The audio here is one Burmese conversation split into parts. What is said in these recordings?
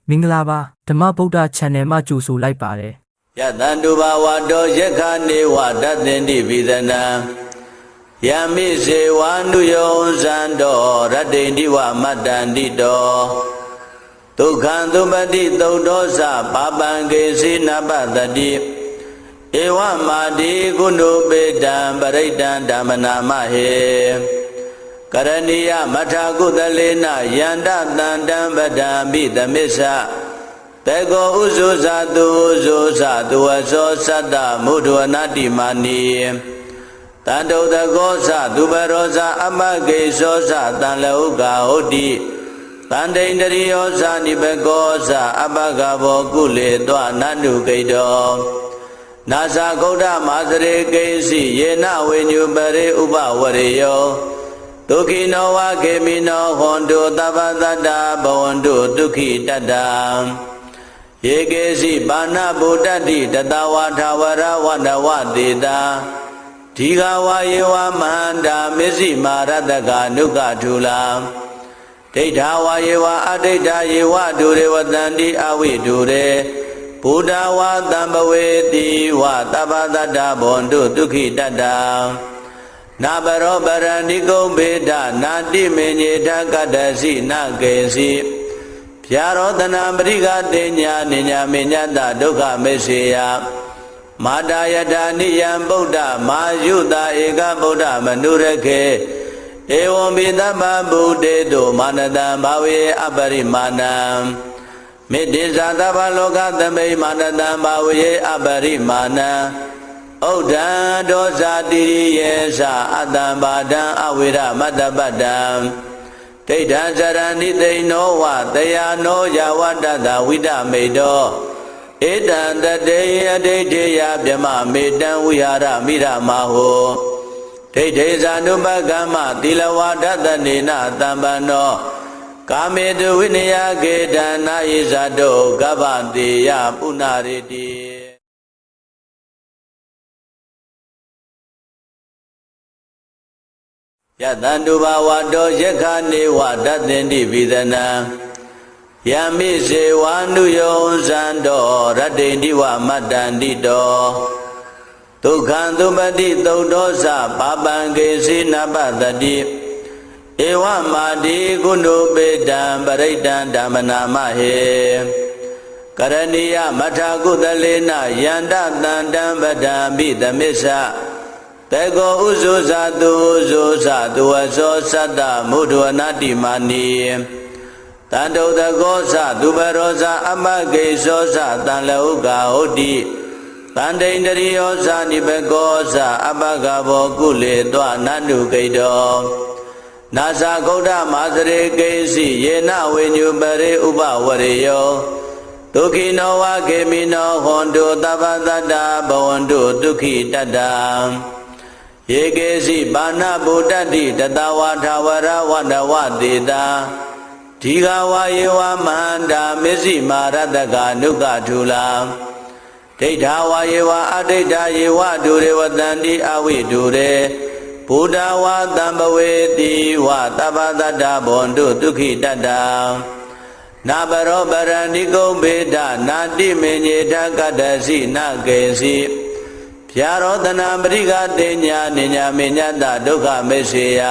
မင်္ဂလာပါဓမ္မဗုဒ္ဓ channel မှာကြိုဆိုလိုက်ပါတယ် ယတန္တုဘာဝတောယက္ခနေဝတသင်္တိပိသနံယမိစေဝါနုယောဇံတောရတ္တိန္တိဝမတ္တန္တိတောဒုက္ခံသုပတိသုဒ္ဓောသပါပံကေစီနပတတိဧဝမာတိကုဏုပေတံပရိတံဓမ္မနာမဟေကရဏီယမထာကုသလေနယန္တတန္တံပဒံပိသမစ္ဆတေကောဥဇုဇာတုဥဇုဇာတုဝသောသတ္တမုဒ္ဒဝနတိမာနီတန္တုတကောသသူပရောဇာအမကေသောသတံလောကဟုတ်တိတန္တိန္ဒရိယောဇာနိဘကောသအပကဘောကုလေတောနန္တုကိတောနာဇာဂௌဒမာသရေကိစီယေနဝိညုပရိဥပဝရေယောဒုက္ခိနောဝခေမိနောဟွန်တုသဗ္ဗတတ္တဘဝန္တုဒုက္ခိတတ္တယေကေစီပါဏဗုဒ္ဓတိတတဝါထာဝရဝန္တဝတေတာဒီဃဝါယေဝမဟန္တာမစ္စည်းမာရတကနုကထုလာဒိဋ္ဌာဝါယေဝအဒိဋ္ဌာယေဝဒုရေဝတန္တိအဝိဒုရေဘုဒ္ဓဝါတံဘဝေတိဝသဗ္ဗတတ္တဘဝန္တုဒုက္ခိတတ္တနာဘရောပရဏိကုံဘေဒနာတိမေညေထကတ္တစီနာကေစီဗျာရောတနာပရိကတေညာနိညာမေညတဒုက္ခမေစေယမာတာယတာနိယံဗုဒ္ဓမာယုတာဧကဗုဒ္ဓမနုရခေဧဝံပိသဗ္ဗဗုတေတုမာနတံဘာဝေအပရိမာဏံမေတ္တိဇာသဗ္ဗလောကသမိမာနတံဘာဝေအပရိမာဏံဥဒ္ဒံဒောဇာတိရိယေသအတ္တံဘာဒံအဝိရမတ္တပတ္တံဒိဋ္ဌံဇရဏိသိနောဝတယာနောယဝတ္တတဝိဒမေတောဧတံတတေယဒိဋ္ဌေယဗြမမေတံဝိဟာရမိရမဟောဒိဋ္ဌေဇာနုပကမ္မသီလဝါဒတနေနတံပန္နောကာမေတုဝိနယကေတနာယိဇာတောကဗ္ဗတေယပုဏ္ဏရေတိယတန္တုဘာဝတောယက္ခနေဝတသင်္တိပိသနံယမိစေဝါနုယောဇံတောရတ္တိန္တိဝမတ္တန္တိတောဒုက္ခံသုပတိသုဒ္ဓောသပါပံကေစီနပတတိဧဝမာတိကုဏုပေတံပရိတံဓမ္မနာမဟေကရဏီယမထာကုသလေနယန္တတန္တံပဒံပိသမစ္ဆတေကောဥဇုဇာတုဥဇုဇာတုဝသောသတ္တမုဒ္ဒဝနတိမာနီတန္တုတကောသသူပရောဇာအမကေသောသတံလောကဟုတ်တိတန္တိန္ဒရိယောဇာနိဘကောသအပကဘောကုလေတောနန္တုကိတောနာဇာဂௌဒမာသရေကိစီယေနဝိညုပရိဥပဝရေယောဒုက္ခိနောဝခေမိနောဟွန်တုသဗ္ဗတတ္တဘဝန္တုဒုက္ခိတတ္တယေကေစီပါဏဗုဒ္ဓတိတတဝါထာဝရဝန္တဝတေတာဒီဃဝါယေဝမဟန္တာမစ္စည်းမာရတကနုကထုလာဒိဋ္ဌာဝါယေဝအဒိဋ္ဌာယေဝဒုရေဝတန္တိအဝိဒုရေဘုဒ္ဓဝါတံဘဝေတိဝသဗ္ဗတတ္တဘဝန္တုဒုက္ခိတတ္တနာဘရောပရဏိကုံဘေဒနာတိမေညေထကတ္တစီနာကေစီဗျာရောတနာပရိကတေညာနိညာမေညတဒုက္ခမေစေယ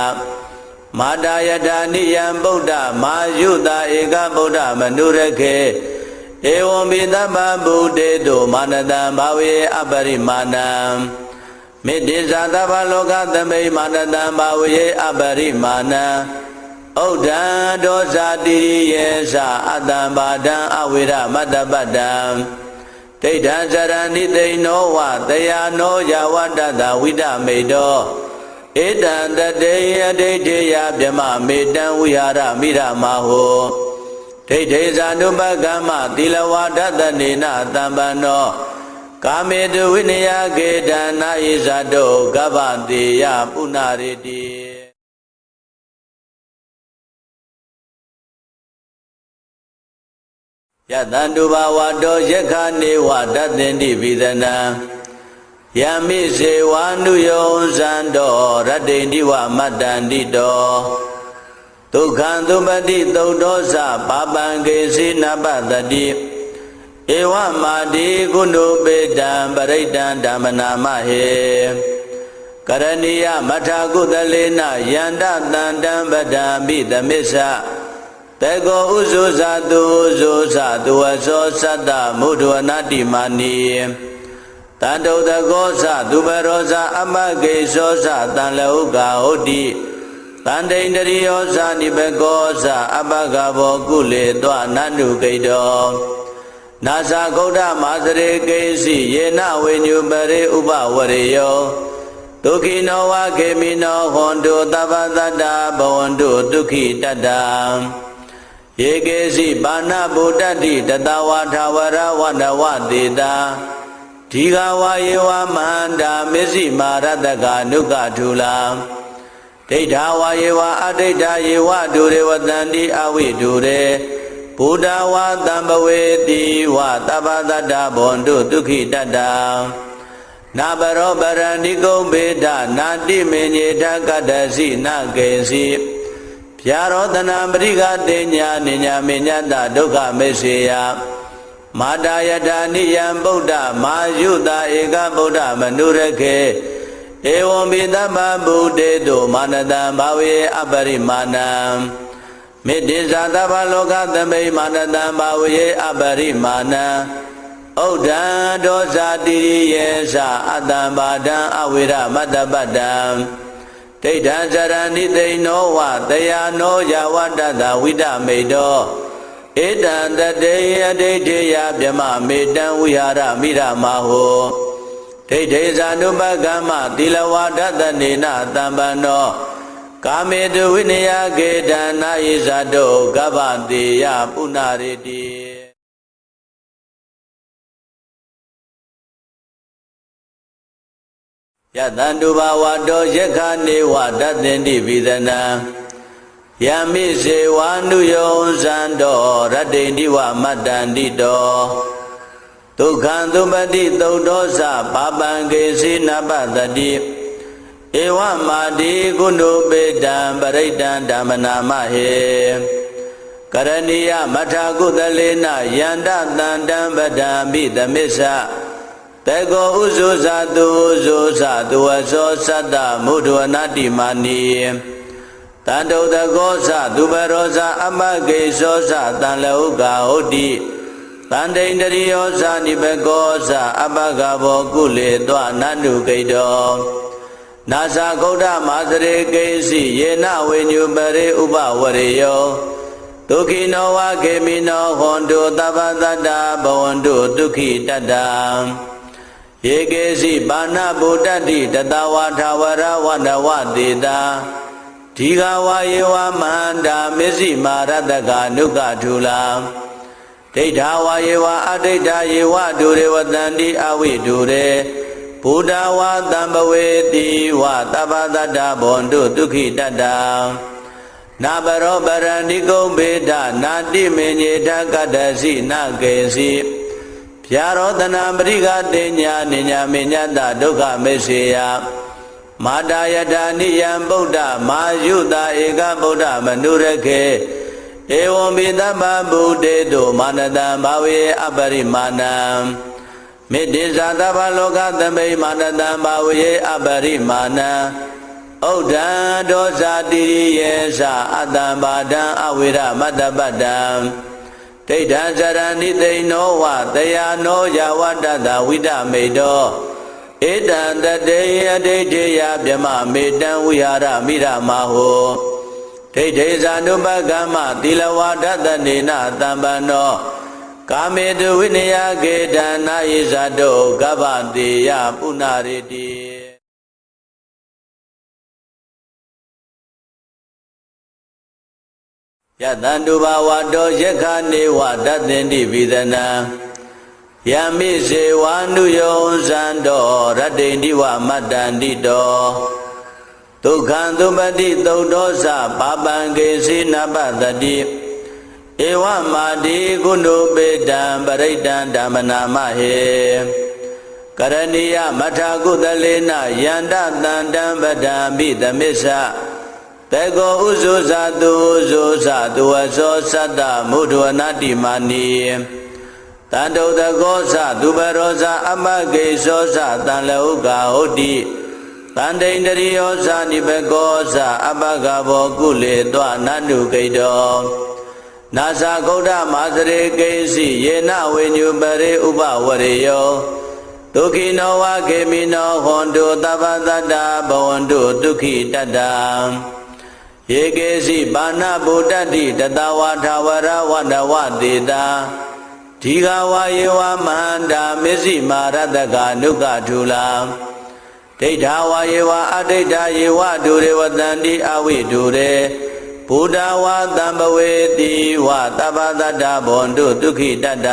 မာတာယတာနိယံဗုဒ္ဓမာယုတာဧကဗုဒ္ဓမနုရခေဧဝံပိသဗ္ဗဗုတေတုမာနတံဘာဝေအပရိမာဏံမေတ္တိဇာသဗ္ဗလောကသမိမာနတံဘာဝေအပရိမာဏံဥဒ္ဒံဒောဇာတိရိယေသအတ္တံဘာဒံအဝိရမတ္တပတ္တံဒိဋ္ဌံဇရဏိသိနောဝတယာနောယဝတ္တတဝိဒမေတောဧတံတတေယဒိဋ္ဌေယဗြမမေတံဝိဟာရမိရမဟောဒိဋ္ဌေဇာနုပကမ္မသီလဝါဒတနေနတံပန္နောကာမေတုဝိနယကေတနာယိဇာတောကဗ္ဗတေယပုဏ္ဏရေတိယတန္တုဘာဝတောယက္ခနေဝတသင်္တိပိသနံယမိစေဝါနုယောဇံတောရတ္တိန္တိဝမတ္တန္တိတောဒ ဒုက္ခံသုပတိသုတ်သောစပါပံကေစီနပတတိဧဝမာတိကုဏုပေတံပရိတံဓမ္မနာမဟေကရဏီယမထာကုသလေနယန္တတန္တံပဒံပိသမစ္ဆတေကောဥဇုဇာတုဥဇုဇာတုဝသောသတ္တမုဒ္ဒဝနာတိမာနီတန္တုတကောသသူပရောဇာအမကေသောသတံလဟုကာဟုတ်တိတန္တိန္တရိယောဇာနိဘကောသအပကဘောကုလေတောနန္တုကိတောနာသဂௌဒမာစရေကေစီယေနဝိညုပရိဥပဝရေယောဒုက္ခိနောဝခေမိနောဟွန်တုသဗ္ဗတတ္တဘဝန္တုဒုက္ခိတတ္တယေကေစီပါဏဗုဒ္ဓတိတတဝါထာဝရဝန္တဝတေတာဒီဃဝါယေဝမန္တာမစ္စည်းမာရတကနုကထူလာဒိဋ္ဌာဝါယေဝအဒိဋ္ဌာယေဝဒုရေဝတန္တိအဝိဒုရေဘုဒ္ဓဝါတံဘဝေတိဝသဗ္ဗတတ္တဘဝန္တုဒုက္ခိတတ္တနာဘရောပရဏိကုံဘေဒနာတိမေညေထကတ္တစီနကေစီဗျာရောတနာပရိကတေညာနိညာမေညတဒုက္ခမေစေယမာတာယတာနိယံဗုဒ္ဓမာယုတာဧကဗုဒ္ဓမနုရခေဧဝံပိတပ္ပဗုဒ္ဓေတုမာနတံဘာဝေအပရိမာဏံမေတ္တိဇာတဗ္ဗလောကသမိမာနတံဘာဝေအပရိမာဏံဩဒံဒောဇာတိရိယေသအတ္တံဘာဒံအဝိရမတ္တပတ္တံဒိဋ္ဌံဇရဏိသိနောဝတယာနောယဝတ္တတဝိဒမေတောဧတံတတေယဒိဋ္ဌိယဗြမမေတံဝိဟာရမိရမဟောဒိဋ္ဌိဇာနုပကမ္မသီလဝါဒတနေနတံပန္နောကာမေတုဝိနယကေတနာယိဇတောကဗ္ဗတေယပုဏ္ဏရေတိယတန္တုဘာဝတောယက္ခနေဝတသင်္တိဝိဒနာယမိစေဝါနုယောဇံတောရတ္တိန္တိဝမတ္တန္တိတောဒုက္ခံသုပတိသုတ်သောစပါပံကေစီနပတတိဧဝမာတိကုဏုပေတံပရိတံဓမ္မနာမဟေကရဏီယမထာကုသလေနယန္တတန္တံပဒံပိသမစ္ဆတေကောဥဇုဇာတုဥဇုဇာတုဝသောသတ္တမုဒ္ဒဝနာတိမာနီတန္တုတကောသသူပရောဇာအမကေသောသတံလဟုကာဟုတ်တိတန္တိန္တရိယောဇာနိဘကောသအပကဘောကုလေတောနန္တုကိတောနာသဂௌဒမာစရေကေစီယေနဝိညုပရိဥပဝရေယောဒုက္ခိနောဝခေမိနောဟွန်တုသဗ္ဗတတ္တဘဝန္တုဒုက္ခိတတ္တယေကေစီပါဏဗုဒ္ဓတိတတဝါထာဝရဝန္တဝတေတာဒီဃဝါယေဝမန္တာမစ္စည်းမာရတကနုကထူလာဒိဋ္ဌာဝါယေဝအဒိဋ္ဌာယေဝဒုရေဝတန္တိအဝိဒုရေဘုဒ္ဓဝါတံဘဝေတိဝသဗ္ဗတတ္တဘဝန္တုဒုက္ခိတတ္တနာဘရောပရဏိကုံဘေဒနာတိမေညေထကတ္တစီနကေစီဗျာရောတနာပရိကတေညာနိညာမေညတဒုက္ခမေစေယမာတာယတာနိယံဗုဒ္ဓမာယုတာဧကဗုဒ္ဓမနုရခေဧဝံပိတပ္ပဗုဒ္ဓေတုမာနတံဘာဝေအပရိမာဏံမေတ္တိဇာတဗ္ဗလောကသမိမာနတံဘာဝေအပရိမာဏံဩဒံဒောဇာတိရိယေသအတ္တံဘာဒံအဝိရမတ္တပတ္တံဒိဋ္ဌံဇရဏိသိနောဝတယာနောယဝတ္တတဝိဒမေတောဧတံတတေယဒိဋ္ဌိယဗြမမေတံဝိဟာရမိရမဟောဒိဋ္ဌိဇာနုပကမ္မသီလဝါဒတနေနတံပန္နောကာမေတုဝိနယကေတနာယိဇတောကဗ္ဗတေယပုဏ္ဏရေတိယတန္တုဘာဝတောယက္ခနေဝတသင်္တိဝိဒနာယမိစေဝါနုယောဇံတောရတ္တိန္တိဝမတ္တန္တိတောဒုက္ခံသုပတိသုတ်သောစပါပံကေစီနပတတိဧဝမာတိကုဏုပေတံပရိတံဓမ္မနာမဟေကရဏီယမထာကုသလေနယန္တတန္တံပဒံပိသမစ္ဆ တေကောဥဇုဇာတုဥဇုဇာတုဝသောသတ္တမုဒ္ဒဝနာတိမာနိတန္တုတကောသသူပရောဇာအမဂေသောသတံလဟုကာဟုတ်တိတန္တိန္တရိယောဇာနိဘကောသအပကဘောကုလေတွနန္တုကိတောနာသဂௌဒမာစရေကိစီယေနဝိညုပရိဥပဝရေယောဒုက္ခိနောဝခေမိနောဟွန်တုသဗ္ဗတတ္တဘဝန္တုဒုက္ခိတတ္တယေကေစီပါဏဗုဒ္ဓတိတတဝါထာဝရဝန္တဝတေတာဒီဃဝါယေဝမန္တာမစ္စည်းမာရတကနုကထူလာဒိဋ္ဌာဝါယေဝအဒိဋ္ဌာယေဝဒုရေဝတန္တိအဝိဒုရေဘုဒ္ဓဝါတံဘဝေတိဝသဗ္ဗတတ္တဘဝန္တုဒုက္ခိတတ္တ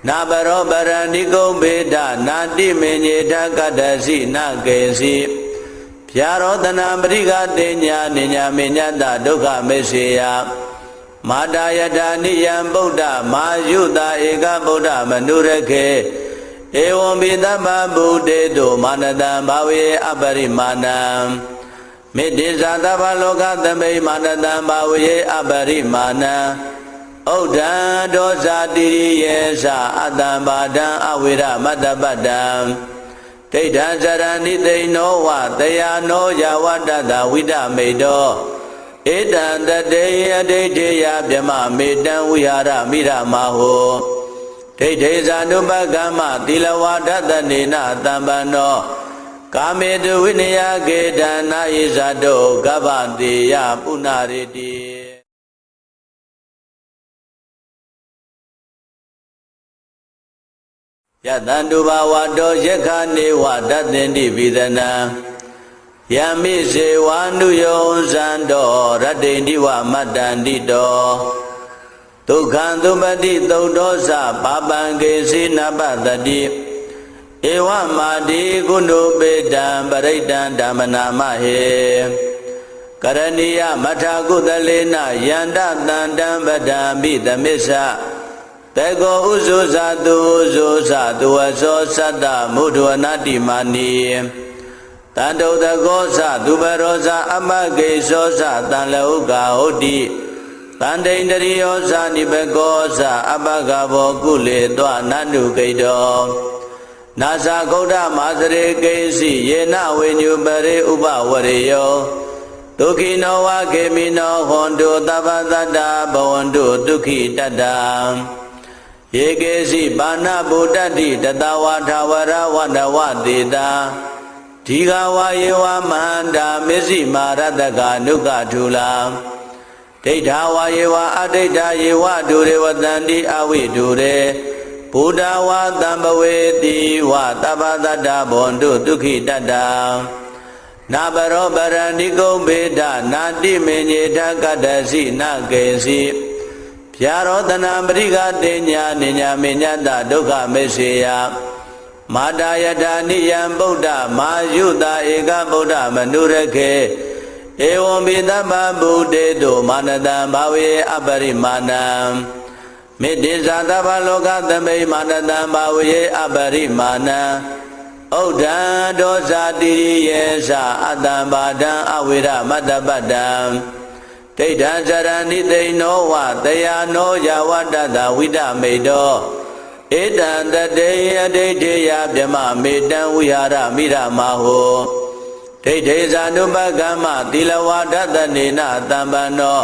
နာဘရောပရဏိကုံဘေဒနာတိမေညေထကတ္တစီနကေစီဖြာရောတနာပရိကတေညာနိညာမေညတဒုက္ခမေစေယမာတာယတာနိယံဗုဒ္ဓမာယုတာဧကဗုဒ္ဓမနုရခေဧဝံပိတပ္ပဗုဒ္ဓေတုမာနတံဘာဝေအပရိမာဏံမေတ္တိဇာတဗ္ဗလောကသမိမာနတံဘာဝေအပရိမာဏံဩဒံဒောဇာတိရိယေသအတံဘာဒံအဝိရမတ္တပတ္တံဒိဋ္ဌံဇရဏိသိနောဝတယာနောယဝတ္တတဝိဒမေတောဧတံတတေယဒိဋ္ဌိယဗြမမေတံဝိဟာရမိရမဟောဒိဋ္ဌိဇာနုပကမ္မသီလဝါဒတနေနတံပန္နောကာမေတုဝိနယကေတနာဣဇာတောကဗ္ဗတေယပုဏ္ဏရေတိယတန္တုဘာဝတောယက္ခနေဝတသင်္တိဝိဒနာယမိစေဝါနုယောဇံတောရတ္တိန္တိဝမတ္တန္တိတောဒုက္ခံသုပတိသုတ်တောသပါပံကေစီနပတတိဧဝမာတိကုဏုပေတံပရိတံဓမ္မနာမဟေကရဏီယမထာကုသလေနယန္တတန္တံပဒံပိသမစ္ဆတေကောဥဇုဇာတုဥဇုဇာတုဝသောသတ္တမုဒ္ဒဝနာတိမာနိတန္တုတကောသသူပရောဇာအမဂေသောသတံလဟုကာဟုတ်တိတန္တိန္တရိယောဇာနိဘကောသအပကဘောကုလေတွနန္တုကိတောနာသဂௌဒမာစရေကိစီယေနဝိညုပရိဥပဝရေယောဒုက္ခိနောဝခေမိနောဟွန်တုသဗ္ဗတတ္တဘဝန္တုဒုက္ခိတတ္တယေကေစီပါဏဗုဒ္ဓတိတတဝါထာဝရဝန္တဝတေတာဒီဃဝါယေဝမန္တာမစ္စည်းမာရတကနုကထူလာဒိဋ္ဌာဝါယေဝအဒိဋ္ဌာယေဝဒုရေဝတန္တိအဝိဒုရေဘုဒ္ဓဝါတံဘဝေတိဝသဗ္ဗတတ္တဘဝန္တုဒုက္ခိတတ္တနာဘရောပရဏိကုံဘေဒနာတိမေညေထကတ္တစီနကေစီဖြာရောတနာပရိကတေညာနိညာမေညတဒုက္ခမေစေယမာတာယတာနိယံဗုဒ္ဓမာယုတာဧကဗုဒ္ဓမနုရခေဧဝံပိတပ္ပဗုဒ္ဓေတုမာနတံဘာဝေအပရိမာဏံမေတ္တိဇာတဗ္ဗလောကသမိမာနတံဘာဝေအပရိမာဏံဩဒံဒောဇာတိရိယေသအတံဘာဒံအဝိရမတ္တပတ္တံဒိဋ္ဌံဇရဏိသိနောဝတယာနောယဝတ္တတဝိဒမေတောဧတံတတေယဒိဋ္ဌိယဗြမမေတံဝိဟာရမိရမဟောဒိဋ္ဌိဇာနုပကမ္မသီလဝါဒတနေနတံပန္နော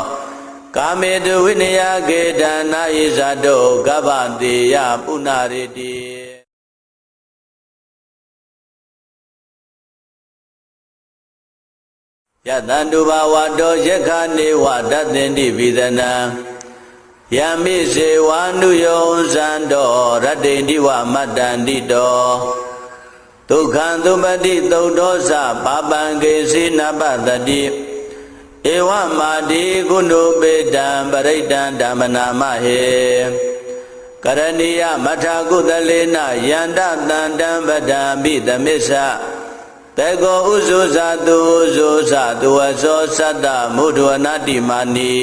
ကာမေတုဝိနယကေတနာဣဇာတောကဗ္ဗတေယပုဏ္ဏရေတိယတန္တုဘာဝတောယက္ခနေဝတသင်္တိဝိဒနာယမိစေဝါနုယောဇံတောရတ္တိန္တိဝမတ္တန္တိတောဒုက္ခံသုပတိသုတ်တောသပါပံကေစီနပတတိဧဝမာတိကုဏုပေတံပရိတံဓမ္မနာမဟေကရဏီယမထာကုသလေနယန္တတန္တံပဒံပိသမစ္ဆတေကောဥဇုဇာတုဥဇုဇာတုဝသောသတ္တမုဒ္ဒဝနာတိမာနိ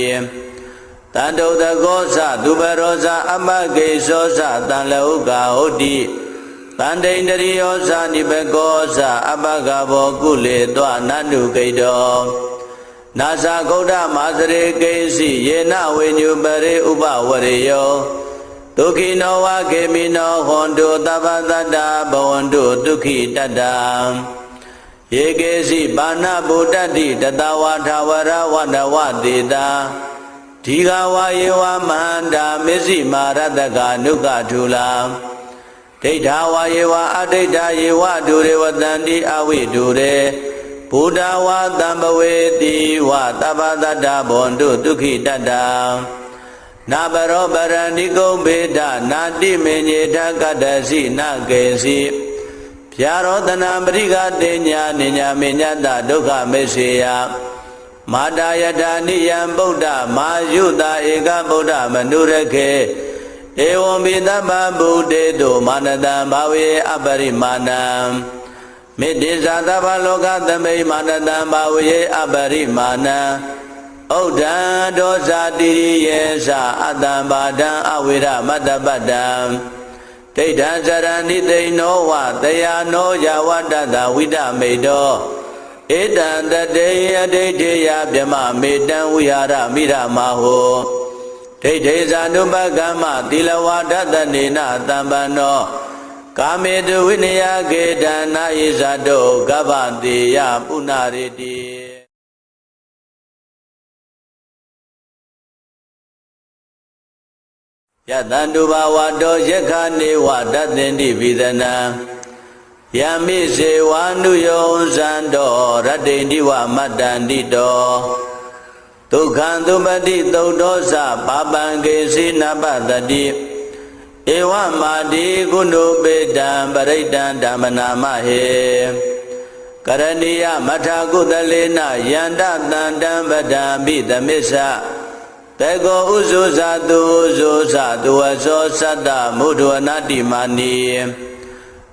တန္တုတကောသသူပရောဇာအမဂေသောသတံလဟုကာဟုတ်တိတန္တိန္တရိယောဇာနိဘကောသအပကဘောကုလေတွနန္တုကိတော နာဇာဂௌဒမာစရေကိစီယေနဝိညုပရိဥပဝရေယောဒုက္ခိနောဝခေမိနောဟွန်တုသဗ္ဗတတ္တဘဝန္တုဒုက္ခိတတ္တယေကေစီဘာနာဗုဒ္ဓတိတတဝါထာဝရဝန္တဝတေတာဒီဃဝါယေဝမန္တာမစ္စည်းမာရတကနုကထူလာဒိဋ္ဌာဝါယေဝအဒိဋ္ဌာယေဝဒုရေဝတန္တိအဝိဒုရေဘုဒ္ဓဝါတံဘဝေတိဝသဗ္ဗတတ္တဘဝန္တုဒုက္ခိတတ္တနာဘရောပရဏိကုံဘေဒနာတိမေညေထကတ္တစီနကေစီဗျာရောတနာပရိကတေညာနိညာမေညတဒုက္ခမေစေယမာတာယတာနိယံဗုဒ္ဓမာယုတာဧကဗုဒ္ဓမနုရခေဧဝံပိတပ္ပဗုဒ္ဓေတုမာနတံဘာဝေအပရိမာဏံမေတ္တိဇာတဗ္ဗလောကသမိမာနတံဘာဝေအပရိမာဏံဩဒ္ဓံဒောဇာတိယေသအတ္တံဘာဒံအဝိရမတ္တပတ္တံဒိဋ္ဌံဇရဏိသိနောဝတယာနောယဝတ္တတဝိဒမေတောဧတံတတေယဒိဋ္ဌိယဗြမမေတံဝိဟာရမိရမဟောဒိဋ္ဌိဇာနုပကမ္မသီလဝါဒတနေနတံပန္နောကာမေတုဝိနယကေတနာဣဇတောကဗ္ဗတိယပုဏ္ဏရေတိယတန္တုဘာဝတောယက္ခနေဝတသင်္တိဝိသနံယမိစေဝါနုယောဇန္တောရတ္တိတိဝမတ္တန္တိတောဒုက္ခံသုပတိသုတ်တောသပါပံကေစီနပတတိဧဝမာတိကုဏုပေတံပရိတံဓမ္မနာမဟေကရဏီယမထာကုသလေနယန္တတန္တံပဒံပိသမစ္ဆတေကောဥဇုဇာတုဥဇုဇာတုဝသောသတ္တမုဒ္ဒဝနာတိမာနီ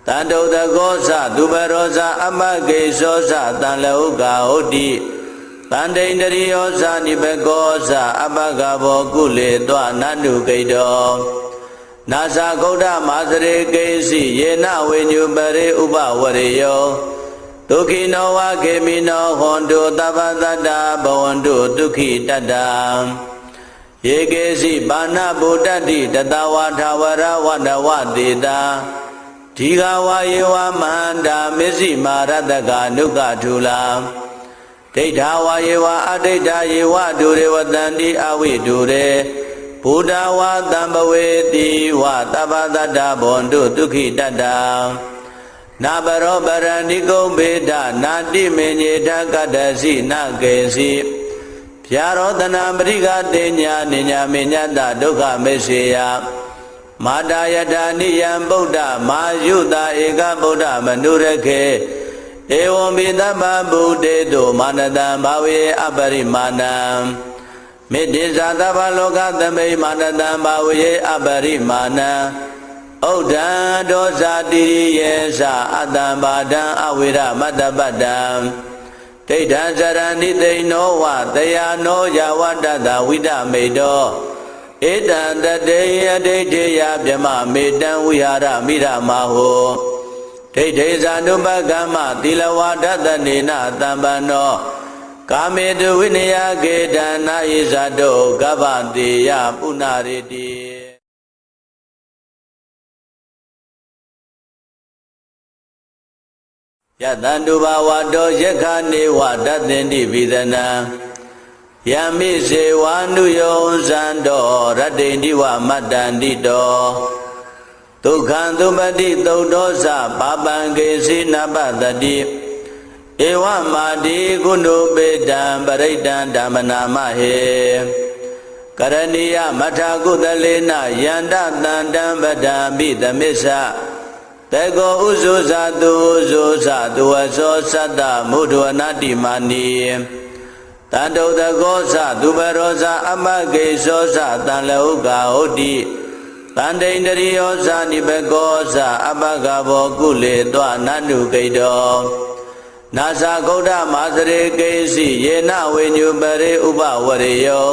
တန္တုတကောသသူပရောဇာအမကေသောသတံလောကဟုတ်တိတန္တိန္ဒရိယောဇာနိဘကောဇာအပကဘောကုလေတောနန္တုကိတောနာဇာဂௌဒမာစရေကိစီယေနဝိညုပရိဥပဝရေယောဒုက္ခိနောဝခေမိနောဟွန်တုသဗ္ဗတတ္တဘဝန္တုဒုက္ခိတတ္တယေကေစီဘာနာဗုဒ္ဓတိတတဝါထာဝရဝန္တဝတေတာဒီဃဝါယေဝမန္တာမစ္စည်းမာရတကနုကထူလာဒိဋ္ဌာဝါယေဝအဒိဋ္ဌာယေဝဒုရေဝတန္တိအဝိဒုရေဘုဒ္ဓဝါတံဘဝေတိဝသဗ္ဗတတ္တဘဝန္တုဒုက္ခိတတ္တနာဘရောပရဏိကုံဘေဒနာတိမေညေထကတ္တစီနကေစီဗျာရောတနာပရိကတေညာနိညာမေညတဒုက္ခမေစေယမာတာယတာနိယံဗုဒ္ဓမာယုတာဧကဗုဒ္ဓမနုရခေဧဝံပိတပ္ပဗုဒ္ဓေတုမာနတံဘာဝေအပရိမာဏံမေတ္တိဇာတဗ္ဗလောကသမိမာနတံဘာဝေအပရိမာဏံဩဒ္ဓံဒောဇာတိယေသအတ္တံဘာဒံအဝိရမတ္တပတ္တံဒိဋ္ဌံဇရဏိသိနောဝတယာနောယဝတ္တတဝိဒမေတောဧတံတတေယဒိဋ္ဌိယဗြမမေတံဝိဟာရမိရမဟောဒိဋ္ဌိဇာနုပကမ္မသီလဝါဒတနေနတံပန္နောကာမေတုဝိနယကေတနာဣဇတောကဗ္ဗတိယပုဏ္ဏရေတိယတန္တုဘာဝတောယက္ခနေဝတသင်္တိဝိသနံယမိစေဝါနုယောဇန္တောရတ္တိတိဝမတ္တန္တိတောဒုက္ခံသုပတိသုတ်တောသပါပံကေစီနပတတိဧဝမာတိကုဏုပေတံပရိတံဓမ္မနာမဟေကရဏီယမထာကုသလေနယန္တတန္တံပဒံပိသမစ္ဆတေကောဥဇုဇာတုဥဇုဇာတုဝသောသတ္တမုဒ္ဒဝနာတိမာနီတန္တုတကောသသူပရောဇာအမကေသောသတံလောကဟုတ်တိတန္တိန္ဒရိယောဇာနိဘကောဇာအပကဘောကုလေတောနန္တုကိတောနာဇာဂௌဒမာစရေကိစီယေနဝိညုပရိဥပဝရေယော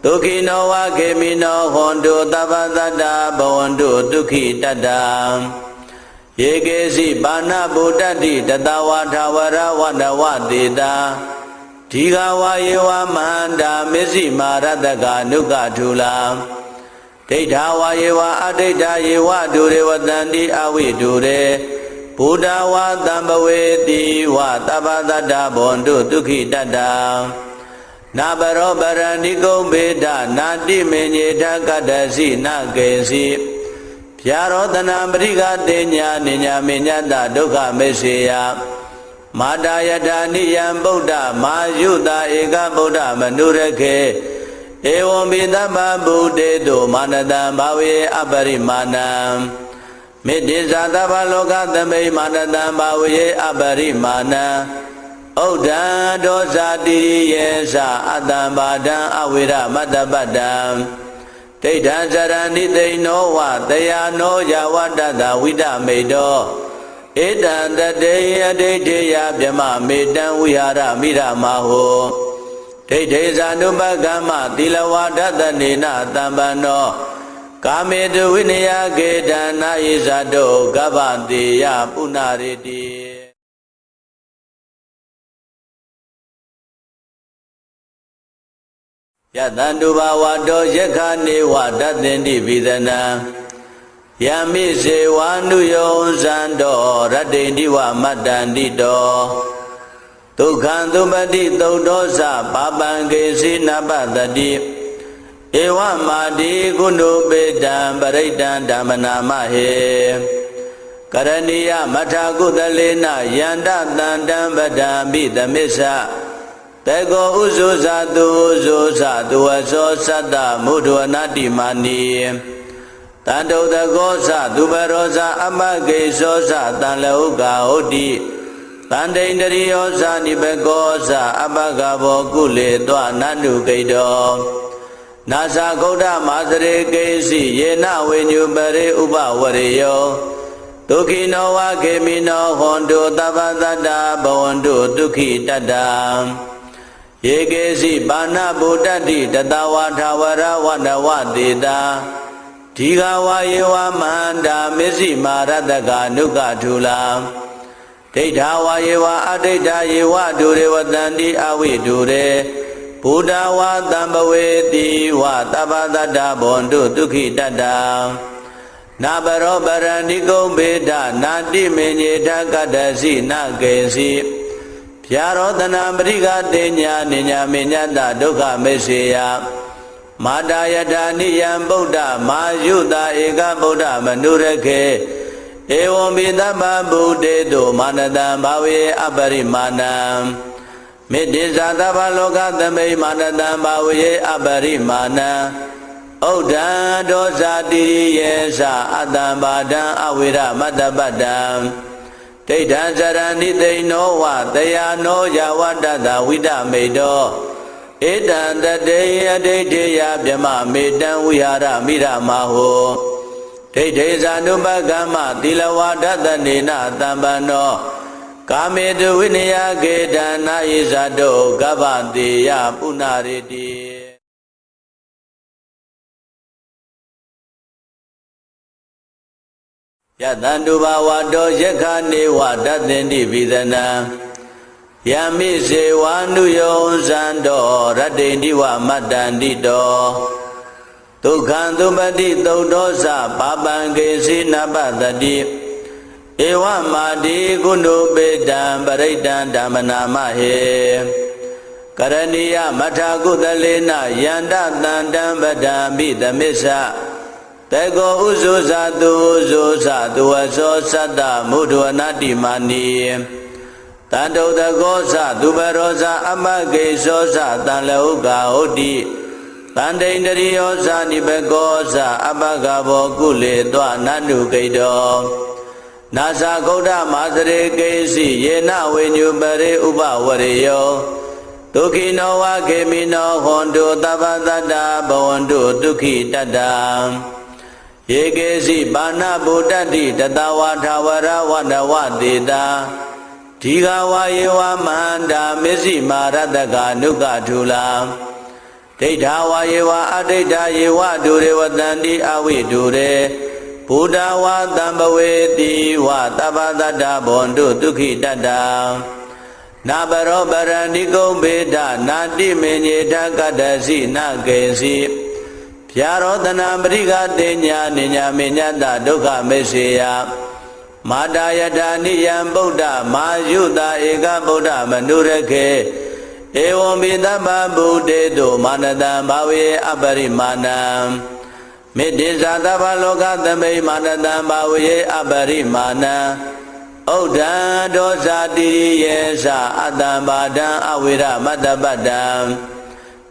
ဒုက္ခိနောဝခေမိနောဟွန်တုသဗ္ဗတတ္တဘဝန္တုဒုက္ခိတတ္တယေကေစီဘာနာဗုဒ္ဓတိတတဝါထာဝရဝန္တဝတေတာဒ ဒီဃဝါယေဝမန္တာမစ္စည်းမာရတကနုကထူလာဒိဋ္ဌာဝါယေဝအဒိဋ္ဌာယေဝဒုရေဝတန္တိအဝိဒုရေဘုဒ္ဓဝါတံဘဝေတိဝသဗ္ဗတတ္တဘွန်တုဒုက္ခိတတ္တနာဘရောပရဏိကုံဘေဒနာတိမေညေထကတ္တစီနကေစီဗျာရောတနာပရိကတေညာနိညာမေညတဒုက္ခမေစေယမာတာယထာနိယံဗုဒ္ဓမာယုတာဧကဗုဒ္ဓမနုရခေဧဝံပိသဗ္ဗဗုဒေတုမာနတံဘာဝေအပရိမာဏံမေတ္တိဇာသဗ္ဗလောကသမိမာနတံဘာဝေအပရိမာဏံဩဒံဒောဇာတိယေသအတံဘာဒံအဝိရမတ္တပတ္တံဒိဋ္ဌံဇရဏိသိနောဝတယာနောယဝတ္တတဝိဒမေတောဧတံတတေယဒိဋ္ဌိယဗြမမေတံဝိဟာရမိရမဟောဒိဋ္ဌိဇာနုပကမ္မသီလဝါဒတနေနတံပန္နောကာမေတုဝိနယကေတနာဣဇတောကဗ္ဗတိယပုဏ္ဏရေတိယတန္တုဘာဝတောယက္ခနေဝတသင်္တိပိသနံယမိစေဝနုယောဇန္တောရတ္တိတိဝမတ္တန္တိတောဒုက္ခံသုပတိသုတ်တောသပါပံကေစီနပတတိဧဝမာတိကုဏုပေတံပရိတံဓမ္မနာမဟေကရဏီယမထာကုသလေနယန္တတန္တံပဒံပိသမစ္ဆတေကောဥဇုဇာတုဥဇုဇာတုဝသောသတ္တမုဒ္ဒဝနာတိမာနီတန္တုတကောသသူပရောဇာအမကေသောသတံလောကဟုတ်တိတန္တိန္ဒရိယောဇာနိဘကောဇာအပကဘောကုလေတောနန္တုကိတောနာသဂௌဒမာစရေကေစီယေနဝိညုပရေဥပဝရေယောဒုက္ခိနောဝခေမိနောဟွန်တုသဗ္ဗတတ္တဘဝန္တုဒုက္ခိတတ္တယေကေစီပါဏဗုဒ္ဓတိတတဝါထာဝရဝန္တဝတေတာဒီဃဝါယေဝမန္တာမစ္စည်းမာရတကနုကထူလာဒိဋ္ဌာဝါယေဝအဒိဋ္ဌာယေဝဒုရေဝတန္တိအဝိဒုရေဘုဒ္ဓဝါတံဘဝေတိဝသဗ္ဗတတ္တဘွန်တုဒုက္ခိတတ္တနာဘရောပရဏိကုံဘေဒနာတိမေညေထကတ္တစီနကေစီဗျာရောတနာပရိကတေညာနိညာမေညတဒုက္ခမေစေယမာတာယထာနိယံဗုဒ္ဓမာယုတာဧကဗုဒ္ဓမနုရခေဧဝံပိသဗ္ဗဗုဒေတုမာနတံဘာဝေအပရိမာဏံမေတ္တိဇာသဗ္ဗလောကသမိမာနတံဘာဝေအပရိမာဏံဩဒံဒောဇာတိယေသအတံဘာဒံအဝိရမတ္တပတ္တံဒိဋ္ဌံဇရဏိသိနောဝတယာနောယဝတ္တတဝိဒမေတောဧတံတတေယဒိဋ္ဌိယဗြမမေတံဝိဟာရမိရမဟောဒိဋ္ဌိဇာနုပကမ္မသီလဝါဒတနေနတံပန္နောကာမေတုဝိနယကေတနာဣဇတောကဗ္ဗတိယပုဏ္ဏရေတိယတန္တုဘာဝတောယက္ခနေဝတသင်္တိပိသနံယမိစေဝနုယောဇန္တောရတ္တိတိဝမတ္တန္တိတောဒုက္ခံသုပတိသုတ်တောသပါပံကေစီနပတတိဧဝမာတိကုဏုပေတံပရိတံဓမ္မနာမဟေကရဏီယမထာကုသလေနယန္တတန္တံပဒံပိသမစ္ဆတေကောဥဇုဇာတုဥဇုဇာတုဝသောသတ္တမုဒ္ဒဝနာတိမာနီတန္တုတကောသသူပရောဇာအမကေသောသတံလောကဟုတ်တိတန္တိန္ဒရိယောဇာနိဘကောဇာအပကဘောကုလေတောနန္တုကိတောနာသဂௌဒမာစရေကေစီယေနဝိညုပရေဥပဝရေယောဒုက္ခိနောဝခေမိနောဟွန်တုသဗ္ဗတတ္တဘဝန္တုဒုက္ခိတတ္တယေကေစီပါဏဗုဒ္ဓတိတတဝါထာဝရဝန္တဝတေတာဒီဃဝါယေဝမန္တာမစ္စည်းမာရတကနုကထူလာဒိဋ္ဌာဝါယေဝအဒိဋ္ဌာယေဝဒုရေဝတန္တိအဝိဒုရေဘုဒ္ဓဝါတံဘဝေတိဝသဗ္ဗတတ္တဘွန်တုဒုက္ခိတတ္တ နာပရောပရဏိကုံဘေဒနာတိမေညေထကတ္တစီနကေစီဖြာရောတနာပရိကတေညာနိညာမေညတဒုက္ခမေစေယမာတာယထာနိယံဗုဒ္ဓမာယုတာဧကဗုဒ္ဓမနုရခေဧဝံပိသဗ္ဗဗုဒေတုမာနတံဘာဝေအပရိမာဏံမေတ္တိဇာသဗ္ဗလောကသမိမာနတံဘာဝေအပရိမာဏံဥဒ္ဒံဒောဇာတိယေသအတ္တံဘာဒံအဝိရမတ္တပတ္တံ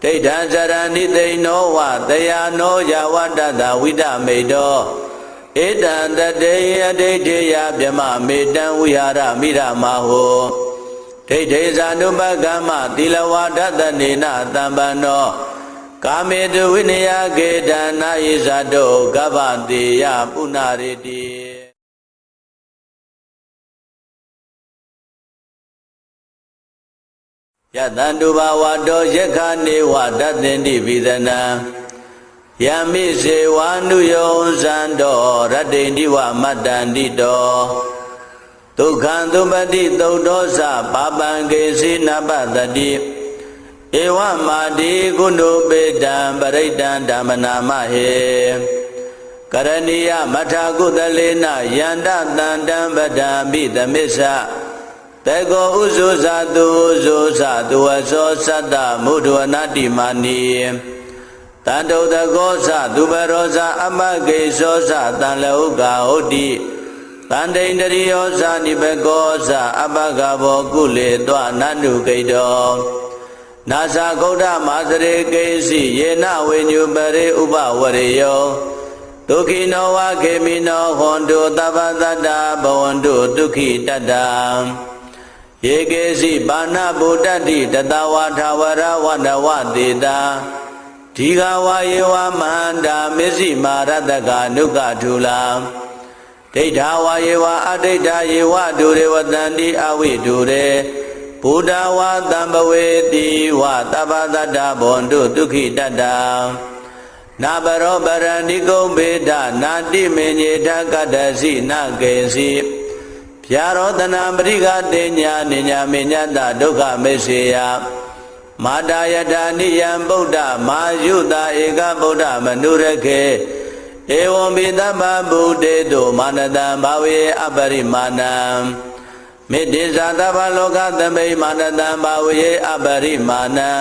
ဒိဋ္ဌံဇရဏိသိနောဝတယာနောယဝတ္တတဝိဒမေတောဧတံတတေယဒိဋ္ဌိယဗြမမေတံဝိဟာရမိရမဟောဒိဋ္ဌိဇာနုပကမ္မသီလဝါဒတနေနသံပန္နောကာမေတုဝိနယကေတနာယိဇာတောကဗ္ဗတေယပုဏ္ဏရေတိယတန္တုဘာဝတောယက္ခနေဝတသင်္တိပိသနံယမိစေဝါနုယောဇံတောရတ္တိန္တိဝမတ္တန္တိတောဒုက္ခံသုပတိသုတ်တောသပါပံကေစီနပတတိဧဝမာတိကုဏုပေတံပရိတံဓမ္မနာမဟေကရဏီယမထာကုသလေနယန္တတန္တံပဒံပိသမစ္ဆတေကောဥဇုဇာတုဥဇုဇာတုဝသောသတ္တမုဒဝနာတိမာနီတန္တုတကောသသူပရောဇာအမကေသောသတံလောကဟုတ်တိတန္တိန္တရိယောဇာနိဘကောဇာအပကဘောကုလေတောနန္တုကိတောနာသဂௌဒမာစရေကေစီယေနဝိညုပရိဥပဝရေယောဒုက္ခိနောဝခေမိနောဟွန်တုသဗ္ဗတတ္တဘဝန္တုဒုက္ခိတတ္တယေကေစီပါဏဗုဒ္ဓတိတတဝါထာဝရဝန္တဝတေတာဒီဃဝါယေဝမန္တာမေစီမာရတကနုကထုလာဒိဋ္ဌဝါယေဝအဒိဋ္ဌယေဝဒုရေဝတန္တိအဝိဒုရေဘုဒ္ဓဝါတံပဝေတိဝသဗ္ဗတတ္တဘဝန္တုဒုက္ခိတတ္တနာပရောပရဏိကုံဘေဒနာတိမေညေထကတ္တစီနကေစီဖြာရောတနာပရိကတေညာနိညာမေညတဒုက္ခမေစေယမာတာယထာနိယံဗုဒ္ဓမာယုတာဧကဗုဒ္ဓမနုရခေဧဝံပိသဗ္ဗဗုဒေတုမာနတံဘာဝေအပရိမာဏံမေတ္တိဇာသဗ္ဗလောကသမိမာနတံဘာဝေအပရိမာဏံ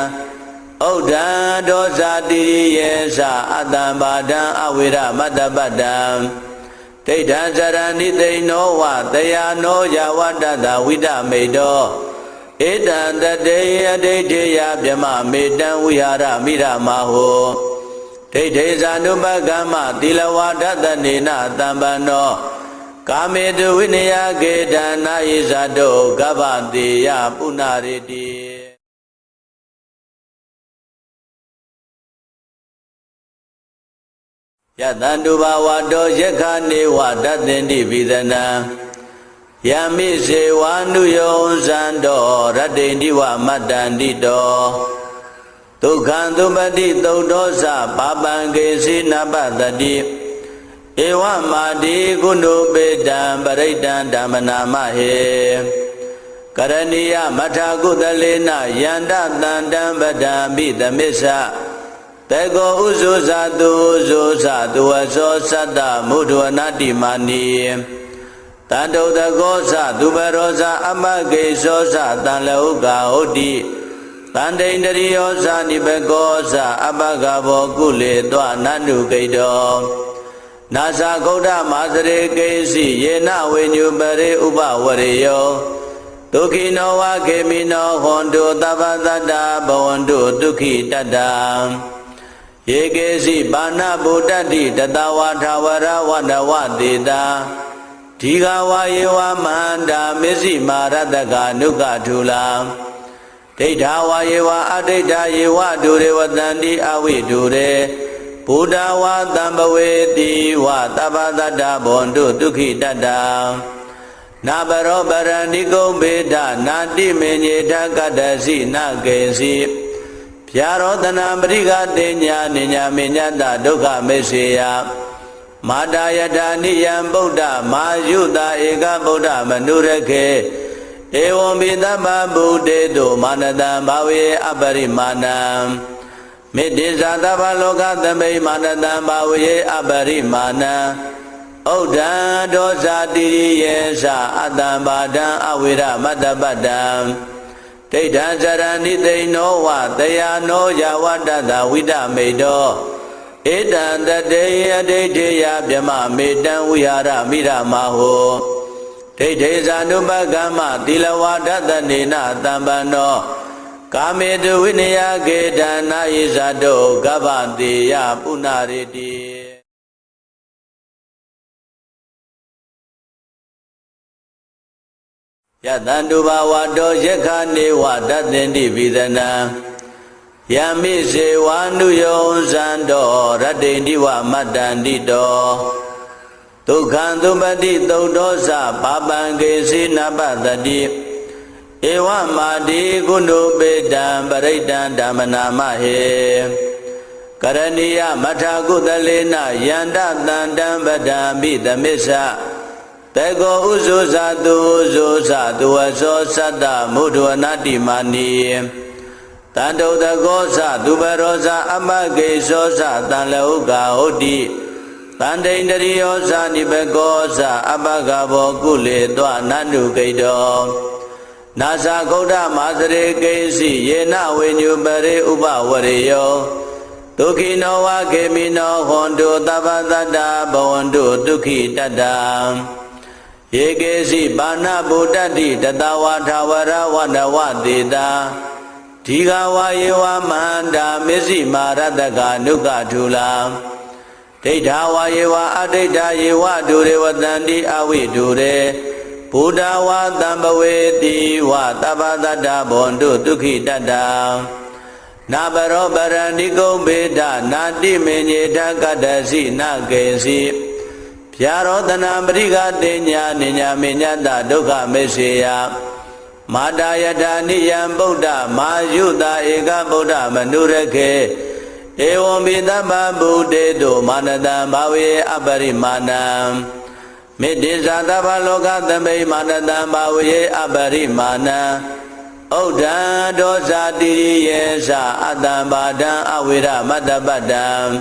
ဥဒ္ဒံဒောဇာတိယေသအတ္တံဘာဒံအဝိရမတ္တပတ္တံဒိဋ္ဌံဇရဏိသိနောဝတယာနောယဝတ္တတဝိဒမေတောဧတံတတေယဒိဋ္ဌိယဗြမမေတံဝိဟာရမိရမဟောဒိဋ္ဌိဇာနုပကမ္မသီလဝါဒတနေနသံပန္နောကာမေတုဝိနယကေတနာယိဇာတောကဗ္ဗတေယပုဏ္ဏရေတိယတန္တုဘာဝတောယက္ခနေဝတသင်္တိပိသနံယမိစေဝါနုယောဇံတောရတ္တိန္တိဝမတ္တန္တိတောဒုက္ခံသုပတိသုတ်တောသပါပံကေစီနပတတိဧဝမာတိကုဏုပေတံပရိတံဓမ္မနာမဟေကရဏီယမထာကုသလေနယန္တတန္တံပဒံပိသမစ္ဆတေကောဥဇုဇာတုဥဇုဇာတုဝသောသတ္တမုဒဝနာတိမာနီတန္တုတကောသသူပရောဇာအမကေသောသတံလောကဟုတ်တိတန္တိန္တရိယောဇာနိဘကောဇာအပကဘောကုလေတောနန္တုကိတောနာသဂௌဒမာစရေကေစီယေနဝိညုပရိဥပဝရေယောဒုက္ခိနောဝခေမိနောဟွန်တုသဗ္ဗတတ္တဘဝန္တုဒုက္ခိတတ္တယေကေစီပါဏဗုဒ္ဓတိတတဝါထာဝရဝန္တဝတေတာဒီဃဝါယေဝမန္တာမေစီမာရတကနုကထုလာဒိဋ္ဌဝါယေဝအဒိဋ္ဌယေဝဒုရေဝတန္တိအဝိဒုရေဘုဒ္ဓဝါတံပဝေတိဝသဗ္ဗတတ္တဘဝန္တုဒုက္ခိတတ္တနာပရောပရဏိကုံဘေဒနာတိမေညေထကတ္တစီနကေစီဖြာရောတနာပရိကတေညာနိညာမေညတဒုက္ခမေစေယမာတာယထာနိယံဗုဒ္ဓမာယုတာဧကဗုဒ္ဓမနုရခေဧ Evam Vidabha Buddhedo Manadam Bhavi Aparimanam Midisatava Loka Tambe Manadam Bhavi Aparimanam Oda Dosa Diriyesa Adam Badam Avira Madabadam Teita Sarani Teino Wa Teya No Yawadada Vida Medo Edan Tateya Teteya Byama Medan Vihara Mira Maho Teite Sanubhagama Tilawada Nina Tambano Kamedu Vinaya Kedana Isado Gavantiya Punariti Yatanduba Wado Yekhane Wadatendi Vidana Yami Sewanu Yonsando Radendi Wa Madandito Tukhandupati Tudosa Pabange Sinabadadi Ewa Madi Gundu Bedam Baridan Damanamahe Karaniya Mathakudalena Yanda Tandam Badambi Damisa Tego Uzusa Tuzusa Tuwaso Sada Mudwanati Mani Tando Dagosa Tubarosa Amage Sosa Tanlauga Odi Tandendriyosa Nibegosa Abagabo Kule Dwa Nandu Kaido Nasa Koda Masare Kaisi Yena Winyubare Uba Wariyo Tukino Wa Kemino Hondo Tabadada Bawandu Tuki Tadam Yekesi Bana Budati Tatawa Tawara Wandawatita Tigawa Yewa Manda Misi Marataka Nuka Tulam Teitawa Yewa Adita Yewa Dure Watandi Awi Dure Buddha Wa Tambaweti Wa Tabadada Bondu Tuki Tadam Nabaro Barandiko Beda Nadi Menyeta Kadasi Nakesi Pyarodana Briga Denya Ninya Menyata Duka Mesya Madayata Niyam Buddha Mayuda Eka Buddha Manurake Evam Vidabha Buddhedo Manadam Bhavi Aparimanam Midisatava Loka Tambe Manadam Bhavi Aparimanam Oda Dosa Diriyesa Adam Badam Avira Madabadam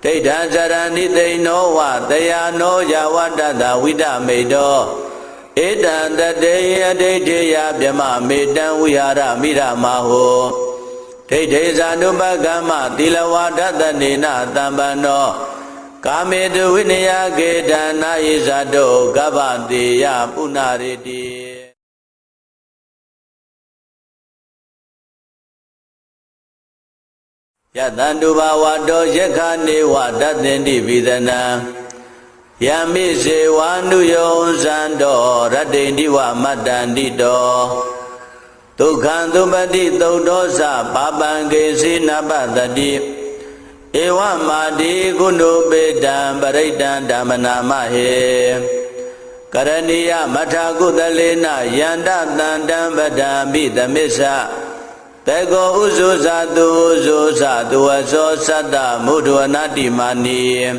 Teita Sarani Teino Wa Teya No Yawadada Vida Medo Edan Tateya Teteya Byama Medan Vihara Mira Maho Teite Sanubhagama Tilawada Nina Tambano Kamedu Vinaya Kedana Isado Gavantiya Punariti Yatanduba Wado Yekhane Wadatendi Vidana Yami Sewanu Yonsando Radendi Wa Madandito Tukhandupati Tudosa Pabange Sinabadadi Ewa Madi Gundu Bedam Baridan Damanamahe Karaniya Mathakudalena Yanda Tandam Badambi Damisa Tego Uzusa Tuzusa Tuwaso Sada Mudwanati Mani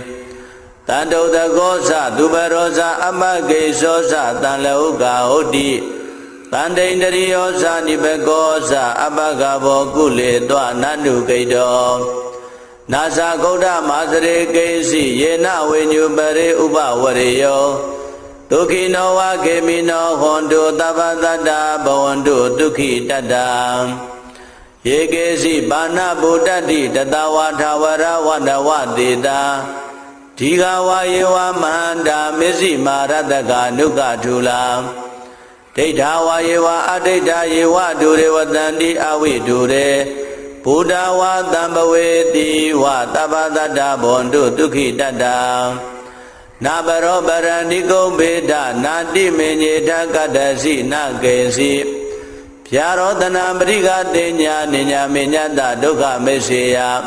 Tando Dagosa Tubarosa Amage Sosa Tanlauga Odi Tandendriyosa Nibegosa Abagabo Kule Dwa Nandu Kaido Nasa Koda Masare Kaisi Yena Winyubare Uba Wariyo Tukino Wa Kemino Hondo Tabadada Bawandu Tuki Tadam Yekesi Bana Budati Tatawa Tawara Wandawatita Tigawa Yewa Manda Misi Marataka Nuka Tulam Teitawa Yewa Adita Yewa Dure Watandi Awi Dure Buddha Wa Tambaweti Wa Tabadada Bondu Tuki Tadam Nabaro Barandiko Beda Nadi Menyeta Kadasi Nakesi Pyarodana Briga Denya Ninya Menyata Duka Mesya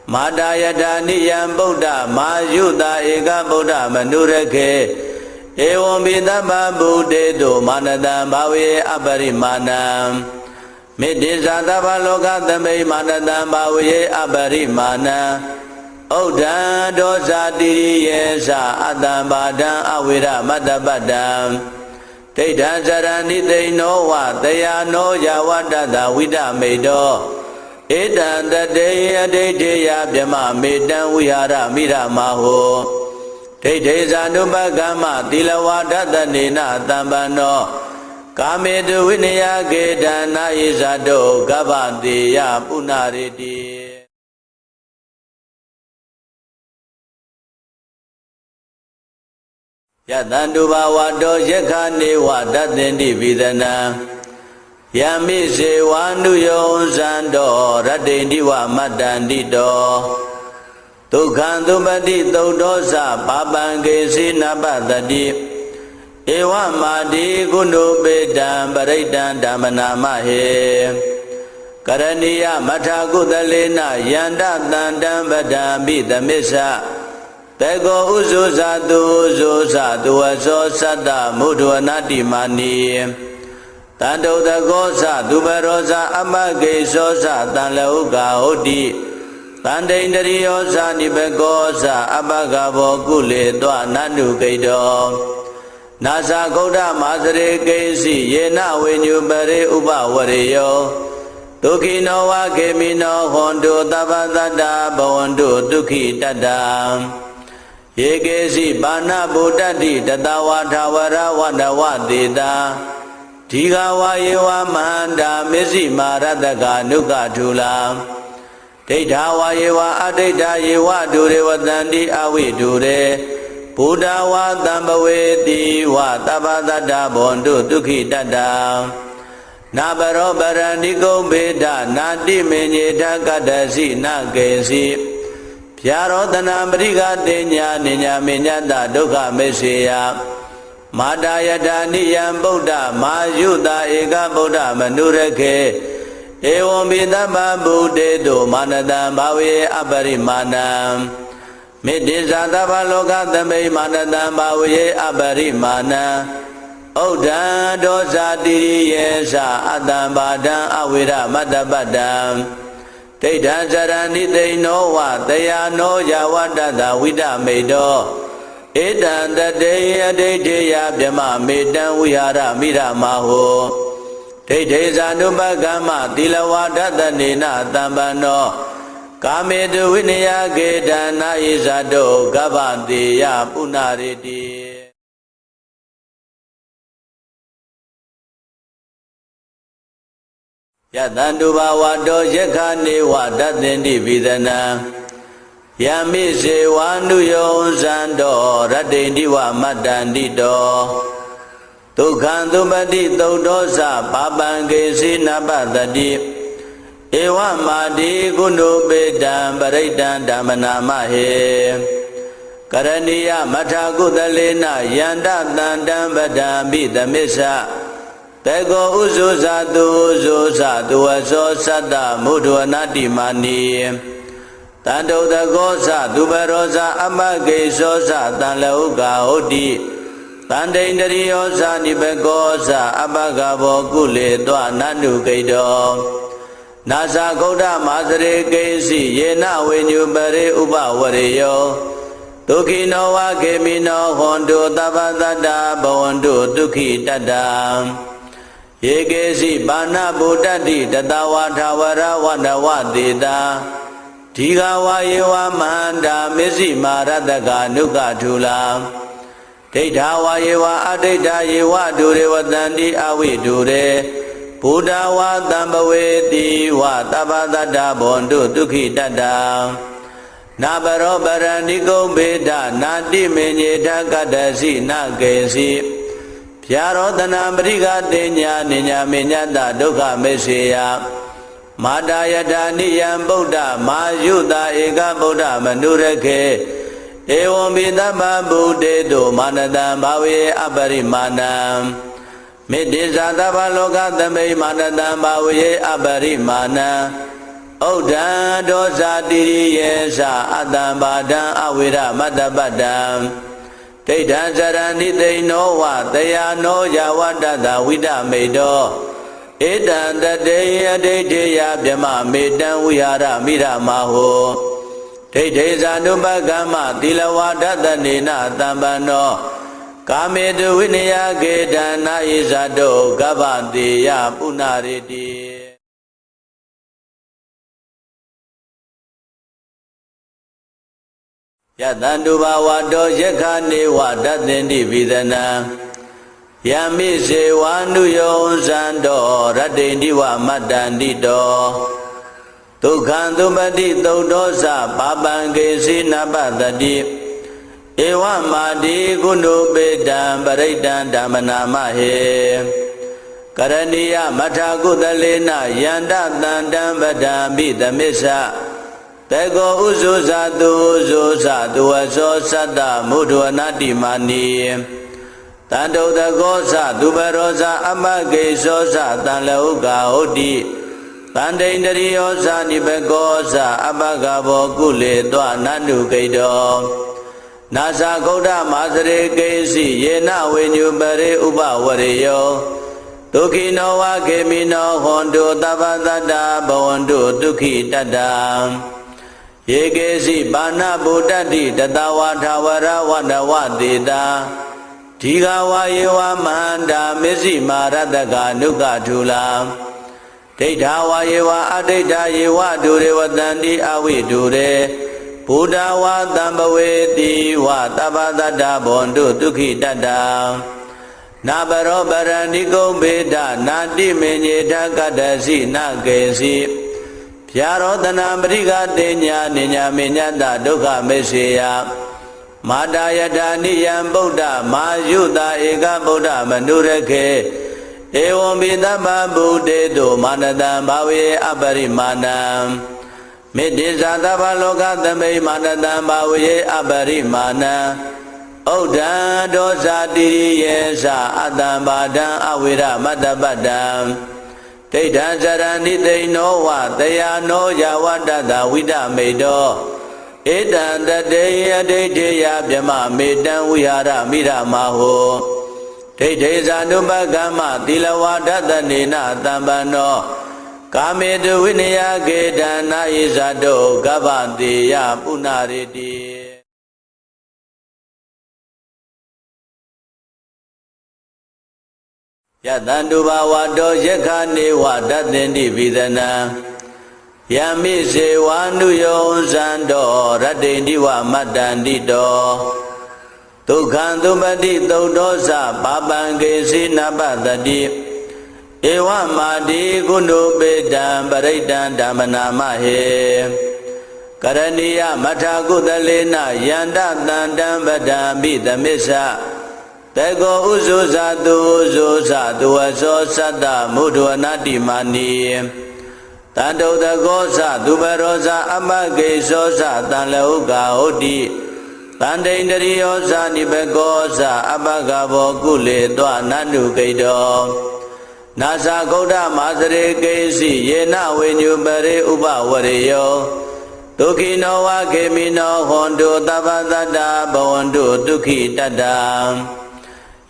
Madayata Niyam Buddha Mayuda Eka Buddha Manurake Evam Vidabha Buddhedo Manadam Bhavi Aparimanam Midisatava Loka Tambe Manadam Bhavi Aparimanam Oda Dosa Diriyesa Adam Badam Avira Madabadam ဒိဋ္ဌဇရဏိသိဏောဝတယာနောယဝတ္တသဝိဒမေတောဧတံတတေအဒိဋ္ဌိယဗြမမေတံဝိဟာရမိရမဟောဒိဋ္ဌိဇာနုပကမ္မသီလဝါဒတနေနတံပန္နောကာမေတုဝိနယကေတနာဣဇတောကဗ္ဗတိယပုဏ္ဏရေတိယတန္တုဘာဝတောယက္ခနေဝတသင်္တိဝိဒနံယမိစေဝါနုယောဇန္တောရတ္တိတိဝမတ္တန္တိတောဒုက္ခံသုပတိသုတ်တောသပါပံကေစီနပတတိဧဝမာတိကုဏုပေတံပရိတံဓမ္မနာမဟေကရဏီယမထာကုသလေနယန္တတန္တံပဒံပိသမစ္ဆတေကောဥဇုဇာတုဥဇုဇာတုဝသောသတ္တမုဒ္ဒဝနာတိမာနီတန္တုတကောသသူပရောဇာအမကေသောသတံလောကဟုတ်တိတန္တိန္တရိယောဇာနိဘကောသအပကဘောကုလေတောနန္တုကိတောနာသဂௌဒမာစရေကိစီယေနဝိညုပရိဥပဝရေယောဒုက္ခိနောဝခေမိနောဟွန်တုသဗ္ဗတတ္တဘဝန္တုဒုက္ခိတတ္တယေကေစီပါဏဗုဒ္ဓတိတတဝါထာဝရဝန္တဝတေတာဒီဃဝါယေဝမန္တာမစ္စည်းမာရတကနုကထုလာဒိဋ္ဌာဝါယေဝအဒိဋ္ဌာယေဝဒုရေဝတန္တိအဝိဒုရေဘုဒ္ဓဝါတံဘဝေတိဝသဗ္ဗတတ္တဘဝန္တုဒုက္ခိတတ္တနာဘရောပရဏိကုံဘေဒနာတိမေညေထကတ္တစီနကေစီဗျာရောတနာပရိကတေညာနိညာမေညတဒုက္ခမေစေယမာတာယတာနိယံဗုဒ္ဓမာယုတာဧကဗုဒ္ဓမနုရခေဧဝံပိသဗ္ဗဗုတေတုမာနတံဘာဝေအပရိမာဏံမေတ္တိဇာသဗ္ဗလောကသမိမာနတံဘာဝေအပရိမာဏံဩဒံဒောဇာတိယေသအတံဘာဒံအဝိရမတ္တပတ္တံဒိဋ္ဌံဇရဏိသိဏောဝတယာနောယဝတ္တသဝိဒမေတောဧတံတတေအဒိဋ္ဌိယဗြမမေတံဝိဟာရမိရမဟောဒိဋ္ဌိဇာနုပကမ္မသီလဝါဒတနေနတံပန္နောကာမေတုဝိနယကေတနာဣဇတောကဗ္ဗတိယပုဏ္ဏရေတိယတန္တုဘာဝတောယက္ခနေဝတသင်္တိဝိဒနံယမိစေဝါနုယောဇန္တောရတ္တိတိဝမတ္တန္တိတောဒုက္ခံသုပတိသုတ်တောသပါပံကေစီနပတတိဧဝမာတိကုဏုပေတံပရိတံဓမ္မနာမဟေကရဏီယမထာကုသလေနယန္တတန္တံပဒံပိသမစ္ဆတေကောဥဇုဇာတုဥဇုဇာတုဝသောသတ္တမုဒ္ဒဝနာတိမာနီတန္တုတကောသသူပရောဇာအမကေသောသတံလောကဟုတ်တိတန္တိန္တရိယောဇာနိဘကောသအပကဘောကုလေတောနန္တုကိတောနာသဂௌဒမာစရေကိစီယေနဝိညုပရိဥပဝရေယောဒုက္ခိနောဝခေမိနောဟွန်တုသဗ္ဗတတ္တဘဝန္တုဒုက္ခိတတ္တယေကေစီပါဏဗုဒ္ဓတိတတဝါထာဝရဝန္တဝတေတာဒီဃဝါယေဝမန္တာမစ္စည်းမာရတကနုကထုလာဒိဋ္ဌာဝါယေဝအဒိဋ္ဌာယေဝဒုရေဝတန္တိအဝိဒုရေဘုဒ္ဓဝါတံဘဝေတိဝသဗ္ဗတတ္တဘဝန္တုဒုက္ခိတတ္တနာဘရောပရဏိကုံဘေဒနာတိမေညေထကတ္တစီနကေစီဗျာရောတနာပရိကတေညာနိညာမေညတဒုက္ခမေစေယမာတာယတာနိယံဗုဒ္ဓမာယုတာဧကဗုဒ္ဓမနုရခေဧဝံပိသဗ္ဗဗုတေတုမာနတံဘာဝေအပရိမာဏံမေတ္တိဇာသဗ္ဗလောကသမိမာနတံဘာဝေအပရိမာဏံဩဒံဒောဇာတိယေသအတံဘာဒံအဝိရမတ္တပတ္တံဒိဋ္ဌံဇရဏိသိဏောဝတယာနောယဝတ္တသဝိဒမေတောဧတံတတေအဒိဋ္ဌိယဗြမမေတံဝိဟာရမိရမဟောဒိဋ္ဌိဇာနုပကမ္မသီလဝါဒတနေနတံပန္နော ကာမေတုဝိနယကေတနာဣဇတောကဗ္ဗတေယပုဏ္ဏရေတိယတန္တုဘာဝတောယက္ခနေဝတသင်္တိဝိသနံယမိစေဝနုယောဇံတောရတ္တိတိဝမတ္တန္တိတောဒုက္ခံသုပတိသုတ်တောသပါပံကေစီနပတတိဧဝမာတိကုဏုပေတံပရိတံဓမ္မနာမဟေကရဏီယမထာကုသလေနယန္တတန္တံပဒံပိသမစ္ဆတေကောဥဇုဇာတုဥဇုဇာတုဝသောသတ္တမုဒ္ဒဝနာတိမာနီတန္တုတကောသသူပရောဇာအမကေသောသတံလောကဟုတ်တိတန္တိန္တရိယောဇာနိဘကောသအပကဘောကုလေတောနန္တုကိတောနာသဂௌဒမာစရေကေစီယေနဝိညုပရိဥပဝရေယောဒုက္ခိနောဝခေမိနောဟွန်တုသဗ္ဗတတ္တဘဝန္တုဒုက္ခိတတ္တယေကေစီပါဏဗုဒ္ဓတိတတဝါထာဝရဝန္တဝတေတာဒီဃဝါယေဝမန္တာမစ္စည်းမာရတကနုကထူလာဒိဋ္ဌာဝါယေဝအဒိဋ္ဌာယေဝဒုရေဝတန္တိအဝိဒုရေဘုဒ္ဓဝါတံဘဝေတိဝသဗ္ဗတတ္တဘဝန္တုဒုက္ခိတတ္တနာဘရောပရဏိကုံဘေဒနာတိမေညေထကတ္တစီနကေစီဖြာရောတနာပရိကတေညာနိညာမေညတဒုက္ခမေစေယမာတာယတာနိယံဗုဒ္ဓမာယုတာဧကဗုဒ္ဓမနုရခေဧဝံပိသဗ္ဗဗုဒ္ဓေတုမာနတံဘာဝေအပရိမာဏံမေတ္တိဇာသဗ္ဗလောကသမိမာနတံဘာဝေအပရိမာဏံဩဒံဒောဇာတိယေသအတံဘာဒံအဝိရမတ္တပတ္တံဒိဋ္ဌံဇရဏိသိနောဝတယာနောယဝတ္တတဝိဒမေတောဧတံတတေယဒိဋ္ဌိယဗြမမေတံဝိဟာရမိရမဟောဒိဋ္ဌိဇာနုပကမ္မသီလဝါဒတနေနတံပန္နောကာမေတုဝိနယကေတနာဣဇတောကဗ္ဗတေယပုဏ္ဏရေတိယတန္တုဘာဝတောယက္ခနေဝတသင်္တိဝိသနံယမိစေဝနုယောဇံတောရတ္တိတိဝမတ္တန္တိတောဒုက္ခံသုပတိသုတ်တောသပါပံကေစီနပတတိဧဝမာတိကုဏုပေတံပရိတံဓမ္မနာမဟေကရဏီယမထာကုသလေနယန္တတန္တံပဒံပိသမစ္ဆတေကောဥဇုဇာတုဥဇုဇာတုဝသောသတ္တမုဒ္ဒဝနာတိမာနီတန္တုတကောသသူပရောဇာအမကေသောသတံလောကဟုတ်တိတန္တိန္တရိယောဇာနိဘကောသအပကဘောကုလေတောနန္တုကိတောနာသဂௌဒမာစရေကေစီယေနဝိညုပရိဥပဝရေယောဒုက္ခိနောဝခေမိနောဟွန်တုသဗ္ဗတတ္တဘဝန္တုဒုက္ခိတတ္တ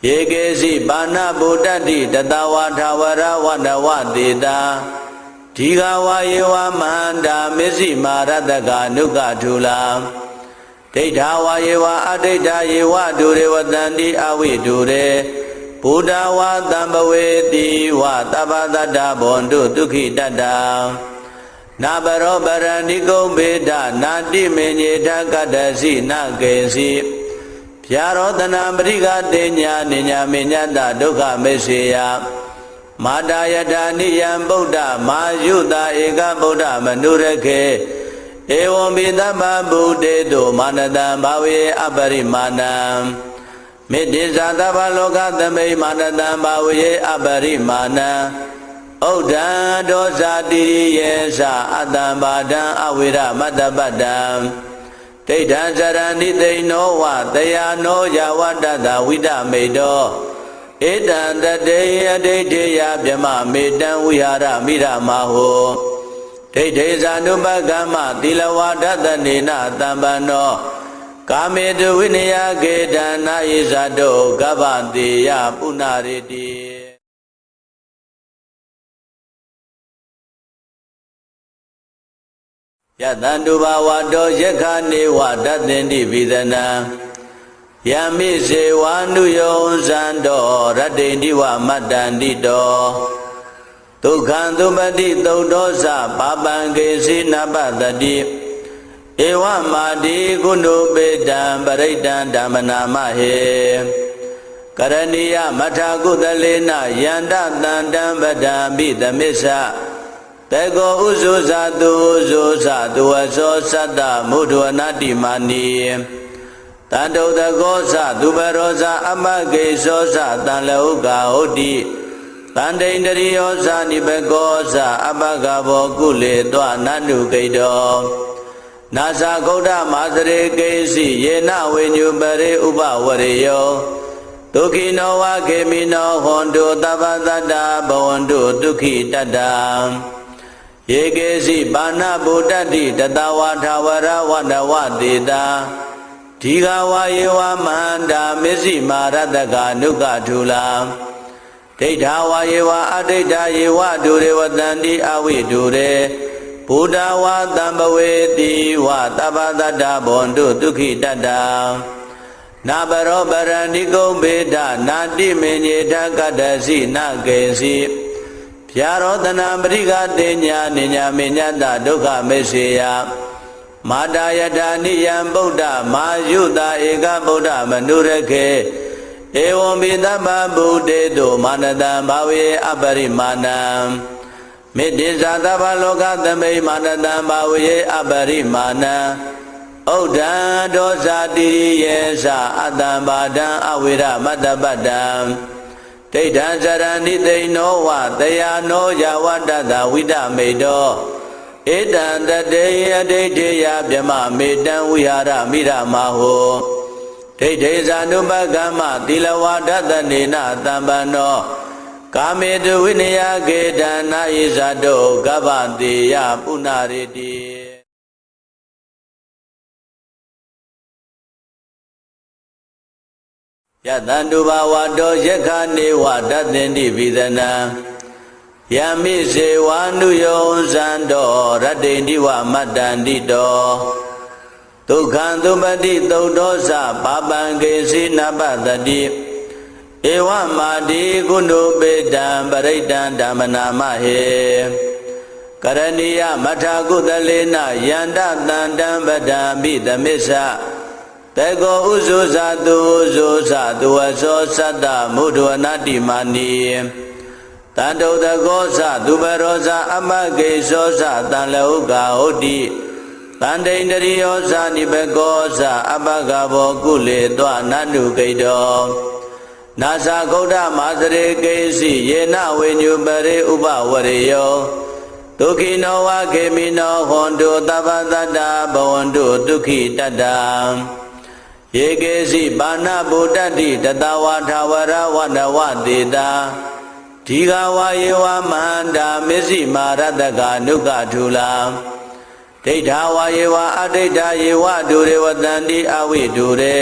ယေကေစီပါဏဗုဒ္ဓတိတတဝါထာဝရဝန္တဝတေတာဒီဃဝါယေဝမန္တာမစ္စည်းမာရတကနုကထူလာဒိဋ္ဌာဝါယေဝအဒိဋ္ဌာယေဝဒုရေဝတန္တိအဝိဒုရေဘုဒ္ဓဝါတံဘဝေတိဝသဗ္ဗတတ္တဘဝန္တုဒုက္ခိတတ္တနာဘရောပရဏိကုံဘေဒနာတိမေညေထကတ္တစီနကေစီဖြာရောတနာပရိကတေညာနိညာမေညတဒုက္ခမေစေယမာတာယတာနိယံဗုဒ္ဓမာယုတာဧကဗုဒ္ဓမနုရခေဧဝံပိသဗ္ဗဗုဒ္ဓေတုမာနတံဘာဝေအပရိမာဏံမေတ္တိဇာသဗ္ဗလောကသမိမာနတံဘာဝေအပရိမာဏံဩဒံဒောဇာတိယေသအတံဘာဒံအဝိရမတ္တပတ္တံဒိဋ္ဌံဇရဏိသိနောဝတယာနောယဝတ္တတဝိဒမေတောဧတံတတေယဒိဋ္ဌိယဗြမမေတံဝိဟာရမိရမဟောဒိဋ္ဌိဇာနုပကမ္မသီလဝါဒတနေနတံပန္နောကာမေတုဝိနယကေတနာဣဇတောကဗ္ဗတေယပုဏ္ဏရေတိယတန္တုဘာဝတောယက္ခနေဝတသင်္တိဝိသနံယ ယမိစေဝါနုယောဇံတော်ရတ္တိန္တိဝမတ္တန္တိတောဒုက္ခံသုပတိသုတ်သောသပါပံကေစီနပတတိဧဝမာတိကုဏုပေတံပရိတံဓမ္မနာမဟေကရဏီယမထာကုသလေနယန္တတန္တံပဒံပိသမစ္ဆတေကောဥဇုဇာတုဥဇုဇာတုဝသောသတ္တမုဒ္ဒဝနာတိမာနီတန္တုတကောသသူပရောဇာအမကေသောသတံလောကဟုတ်တိတန္တိန္တရိယောဇာနိဘကောသအပကဘောကုလေတောနန္တုကိတောနာသဂௌဒမာသရေကေစီယေနဝိညုပရိဥပဝရေယောဒုက္ခိနောဝခေမိနောဟွန်တုသဗ္ဗတတ္တဘဝန္တုဒုက္ခိတတ္တယေကေစီပါဏဗုဒ္ဓတိတတဝါထာဝရဝန္တဝတေတာဒီဃဝါယေဝမန္တာမစ္စည်းမာရတကနုကထူလာဒိဋ္ဌာဝါယေဝအဒိဋ္ဌာယေဝဒုရေဝတန္တိအဝိဒုရေဘုဒ္ဓဝါတံဘဝေတိဝသဗ္ဗတတ္တဘဝန္တုဒုက္ခိတတ္တနာဘရောပရဏိကုံဘေဒနာတိမေညေထကတ္တစီနကေစီဗျာရောတနာပရိကတေညာနိညာမေညတဒုက္ခမေစေယမာတာယထာနိယံဗုဒ္ဓမာယုတာဧကဗုဒ္ဓမနုရခေဧဝံပိသဗ္ဗဗုဒ္ဓေတုမာနတံဘာဝေအပရိမာဏံမေတ္တိဇာသဗ္ဗလောကသမိမာနတံဘာဝေအပရိမာဏံဩဒံဒောဇာတိယေသအတံဘာဒံအဝိရမတ္တပတ္တံဒိဋ္ဌံဇရဏိသိနောဝတယာနောယဝတ္တတဝိဒမေတောဧတံတတေယဒိဋ္ဌိယဗြမမေတံဝိဟာရမိရမဟောဒိဋ္ဌိဇာနုပကမ္မသီလဝါဒတနေနတံပန္နောကာမေတုဝိနယကေတနာဣဇတောကဗ္ဗတေယပုဏ္ဏရေတိယတန္တုဘာဝတောယက္ခနေဝတသင်္တိပိသနံယမိစေဝါနုယောဇံတော်ရတ္တိန္တိဝမတ္တန္တိတောဒုက္ခံသုပတိသုတ်သောသပါပံကေစီနပတတိဧဝမာတိကုဏုပေတံပရိတံဓမ္မနာမဟေကရဏီယမထာကုသလေနယန္တတန္တံပဒံပိသမစ္ဆတေကောဥဇုဇာတုဥဇုဇာတုဝသောသတ္တမုဒ္ဒဝနာတိမာနီတန္တုတကောသသူပရောဇာအမကေသောသတံလောကဟုတ်တိတန္တိန္တရိယောဇာနိဘကောသအပကဘောကုလေတောနန္တုကိတောနာသဂௌဒမာသရေကေစီယေနဝိညုပရိဥပဝရေယောဒုက္ခိနောဝခေမိနောဟွန်တုသဗ္ဗတတ္တဘဝန္တုဒုက္ခိတတ္တယေကေစီပါဏဗုဒ္ဓတိတတဝါထာဝရဝန္တဝတေတာဒီဃဝါယေဝမန္တာမစ္စည်းမာရတကနုကထူလာဒိဋ္ဌာဝါယေဝအဒိဋ္ဌာယေဝဒုရေဝတန္တိအဝိဒုရေ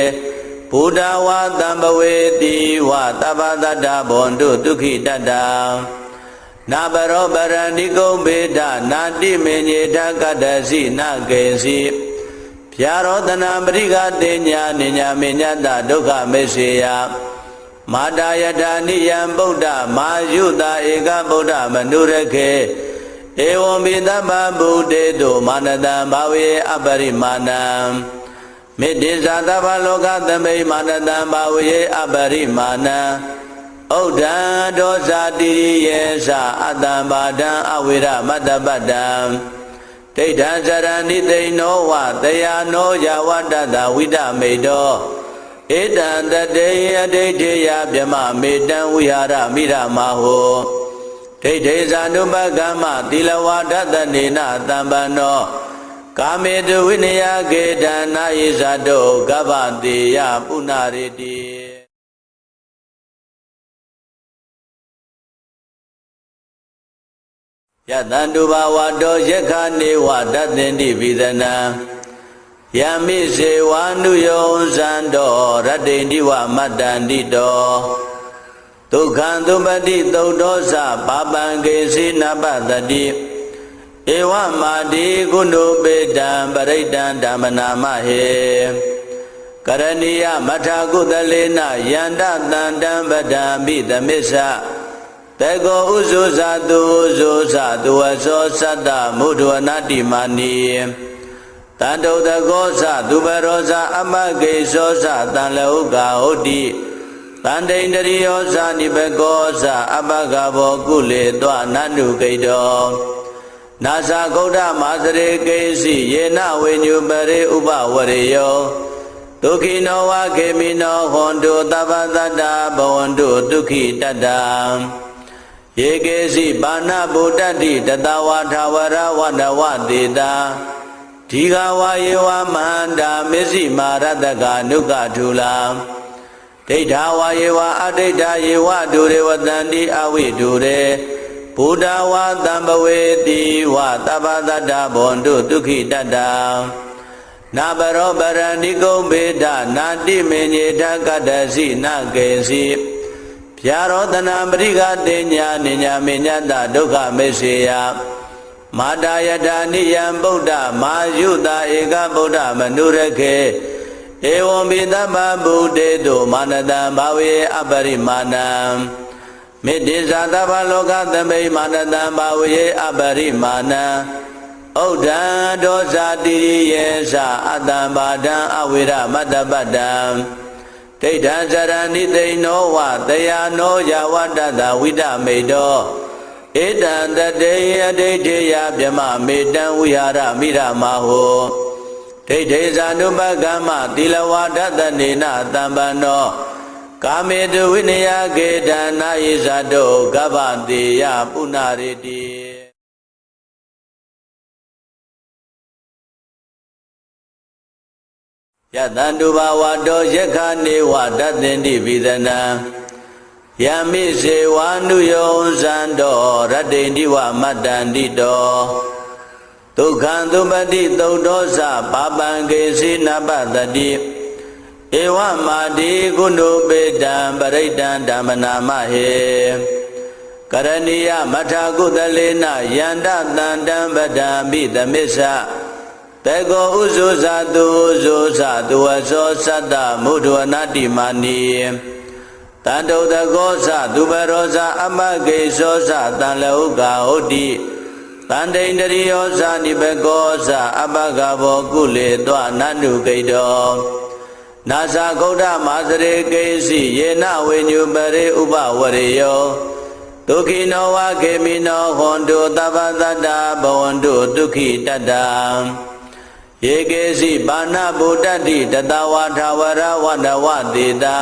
ဘုဒ္ဓဝါတံဘဝေတိဝသဗ္ဗတတ္တဘဝန္တုဒုက္ခိတတ္တနာဘရောပရဏိကုံဘေဒနာတိမေညေထကတ္တစီနကေစီဗျာရောတနာပရိကတေညာနိညာမေညတဒုက္ခမေစေယမာတာယထာနိယံဗုဒ္ဓမာယုတာဧကဗုဒ္ဓမနုရခေဧဝံပိသဗ္ဗဗုဒ္ဓေတုမာနတံဘာဝေအပရိမာဏံမေတ္တိဇာသဗ္ဗလောကသမိမာနတံဘာဝေအပရိမာဏံဩဒံဒောဇာတိယေသအတံဘာဒံအဝိရမတ္တပတ္တံဒိဋ္ဌံဇရဏိသိနောဝတယာနောယဝတ္တတဝိဒမေတောဧတံတတေယဒိဋ္ဌိယဗြမမေတံဝိဟာရမိရမဟောဒိဋ္ဌိဇာနုပကမ္မသီလဝါဒတနေနတံပန္နောကာမေတုဝိနယကေတနာဣဇတောကဗ္ဗတေယပုဏ္ဏရေတိယတန္တုဘာဝတောယက္ခနေဝတသင်္တိပိသနံယမိစေဝါနုယောဇံတော်ရတ္တိန္တိဝမတ္တန္တိတောဒုက္ခံသုပတိသုတ်သောသပါပံကေစီနပတတိဧဝမာတိကုဏုပေတံပရိတံဓမ္မနာမဟေက ကရဏီယမထာကုသလေနယန္တတန္တံပဒံပိသမစ္ဆတေကောဥဇုဇာတုဥဇုဇာတုဝသောသတ္တမုဒ္ဒဝနာတိမာနီတန္တုတကောသသူပရောဇာအမဂေသောသတံလဟုကာဟုတ်တိတန္တိန္တရိယောဇာနိဘကောသအပကဘောကုလေတောနန္နုကိတောနာသဂௌဒမာစရေကေစီယေနဝိညုပရိဥပဝရေယောဒုက္ခိနောဝခေမိနောဟွန်တုသဗ္ဗတတ္တဘဝန္တုဒုက္ခိတတ္တယေကေစီပါဏဗုဒ္ဓတိတတဝါထာဝရဝန္တဝတေတာဒီဃဝါယေဝမန္တာမစ္စည်းမာရတကနုကထူလာဒိဋ္ဌာဝါယေဝအဒိဋ္ဌာယေဝဒုရေဝတန္တိအဝိဒုရေဘုဒ္ဓဝါတံဘဝေတိဝသဗ္ဗတတ္တဘဝန္တုဒုက္ခိတတ္တနာဘရောပရဏိကုံဘေဒနာတိမေညေထကတ္တစီနကေစီဗျာရောတနာပရိကတေညာနိညာမေညတဒုက္ခမေစေယမာတာယတာနိယံဗုဒ္ဓမာယုတာဧကဗုဒ္ဓမနုရခေဧဝံပိတပ္ပဗုဒ္ဓေတုမာနတံဘာဝေအပရိမာဏံမေတ္တိဇာတဗ္ဗလောကသမိမာနတံဘာဝေအပရိမာဏံဩဒံဒောဇာတိရိယေသအတ္တံဘာဒံအဝိရမတ္တပတ္တံဒိဋ္ဌံဇရဏိသိနောဝတယာနောယဝတ္တတဝိဒမေတောဧတံတတေယဒိဋ္ဌိယဗြမမေတံဝိဟာရမိရမဟောဒိဋ္ဌိဇာနုပကမ္မသီလဝါဒတနေနတံပန္နောကာမေတုဝိနယကေတနာယိဇာတောကဗ္ဗတေယပုဏ္ဏရေတိယတန္တုဘာဝတောယက္ခနေဝတသင်္တိပိသနံယမိစေဝနုယောဇန္တောရတ္တိန္တိဝမတ္တန္တိတောဒုက္ခံသုပတိသုတ်တောသပါပံကေစီနပတတိဧဝမာတိကုဏုပေတံပရိတံဓမ္မနာမဟေကရဏီယမထာကုသလေနယန္တတန္တံပဒံပိသမစ္ဆတေကောဥဇုဇာတုဥဇုဇာတုဝသောသတ္တမုဒ္ဒဝနာတိမာနီတန္တုတကောသသူပရောဇာအမဂေသောသတံလဟုကာဟုတ်တိတန္တိန္တရိယောဇာနိဘကောသအပကဘောကုလေတောနန္နုကိတောနာသဂௌဒမာစရေကေစီယေနဝိညုပရိဥပဝရေယောဒုက္ခိနောဝခေမိနောဟွန်တုသဗ္ဗတတ္တဘဝန္တုဒုက္ခိတတ္တယေကေစီပါဏဗုဒ္ဓတိတတဝါထာဝရဝန္တဝတေတာ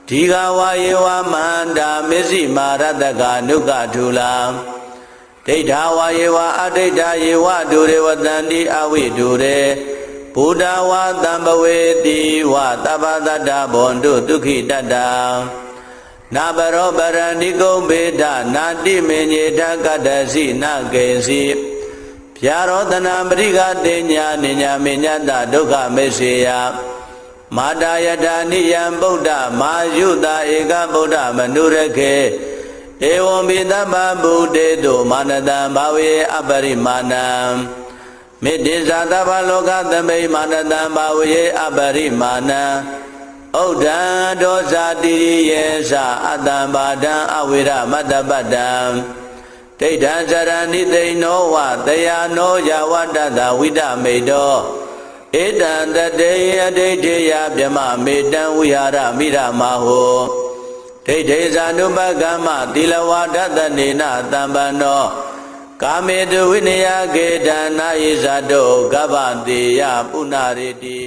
ဒီဃဝါယေဝမန္တာမစ္စည်းမာရတကနုကထူလာဒိဋ္ဌာဝါယေဝအဒိဋ္ဌာယေဝဒုရေဝတန္တိအဝိဒုရေဘုဒ္ဓဝါတံဘဝေတိဝသဗ္ဗတတ္တဘဝန္တုဒုက္ခိတတ္တနာဘရောပရဏိကုံဘေဒနာတိမေညေထကတ္တစီနကေစီဗျာရောတနာပရိကတေညာနိညာမေညတဒုက္ခမေစေယမာတာယတာနိယံဗုဒ္ဓမာယုတာဧကဗုဒ္ဓမနုရခေဧဝံပိတပ္ပဗုဒ္ဓေတုမာနတံဘာဝေအပရိမာဏံမေတ္တိဇာတဗ္ဗလောကသမိမာနတံဘာဝေအပရိမာဏံဩဒံဒောဇာတိရိယေသအတ္တံဘာဒံအဝိရမတ္တပတ္တံဒိဋ္ဌံဇရဏိသိနောဝတယာနောယဝတ္တတဝိဒမေတောဧတံတတေယဒိဋ္ဌိယဗြမမေတံဝိဟာရမိရမဟောဒိဋ္ဌိဇာနုပကမ္မသီလဝါဒတနေနတံပန္နောကာမေတုဝိနယကေတနာယိဇာတောကဗ္ဗတေယပုဏ္ဏရေတိ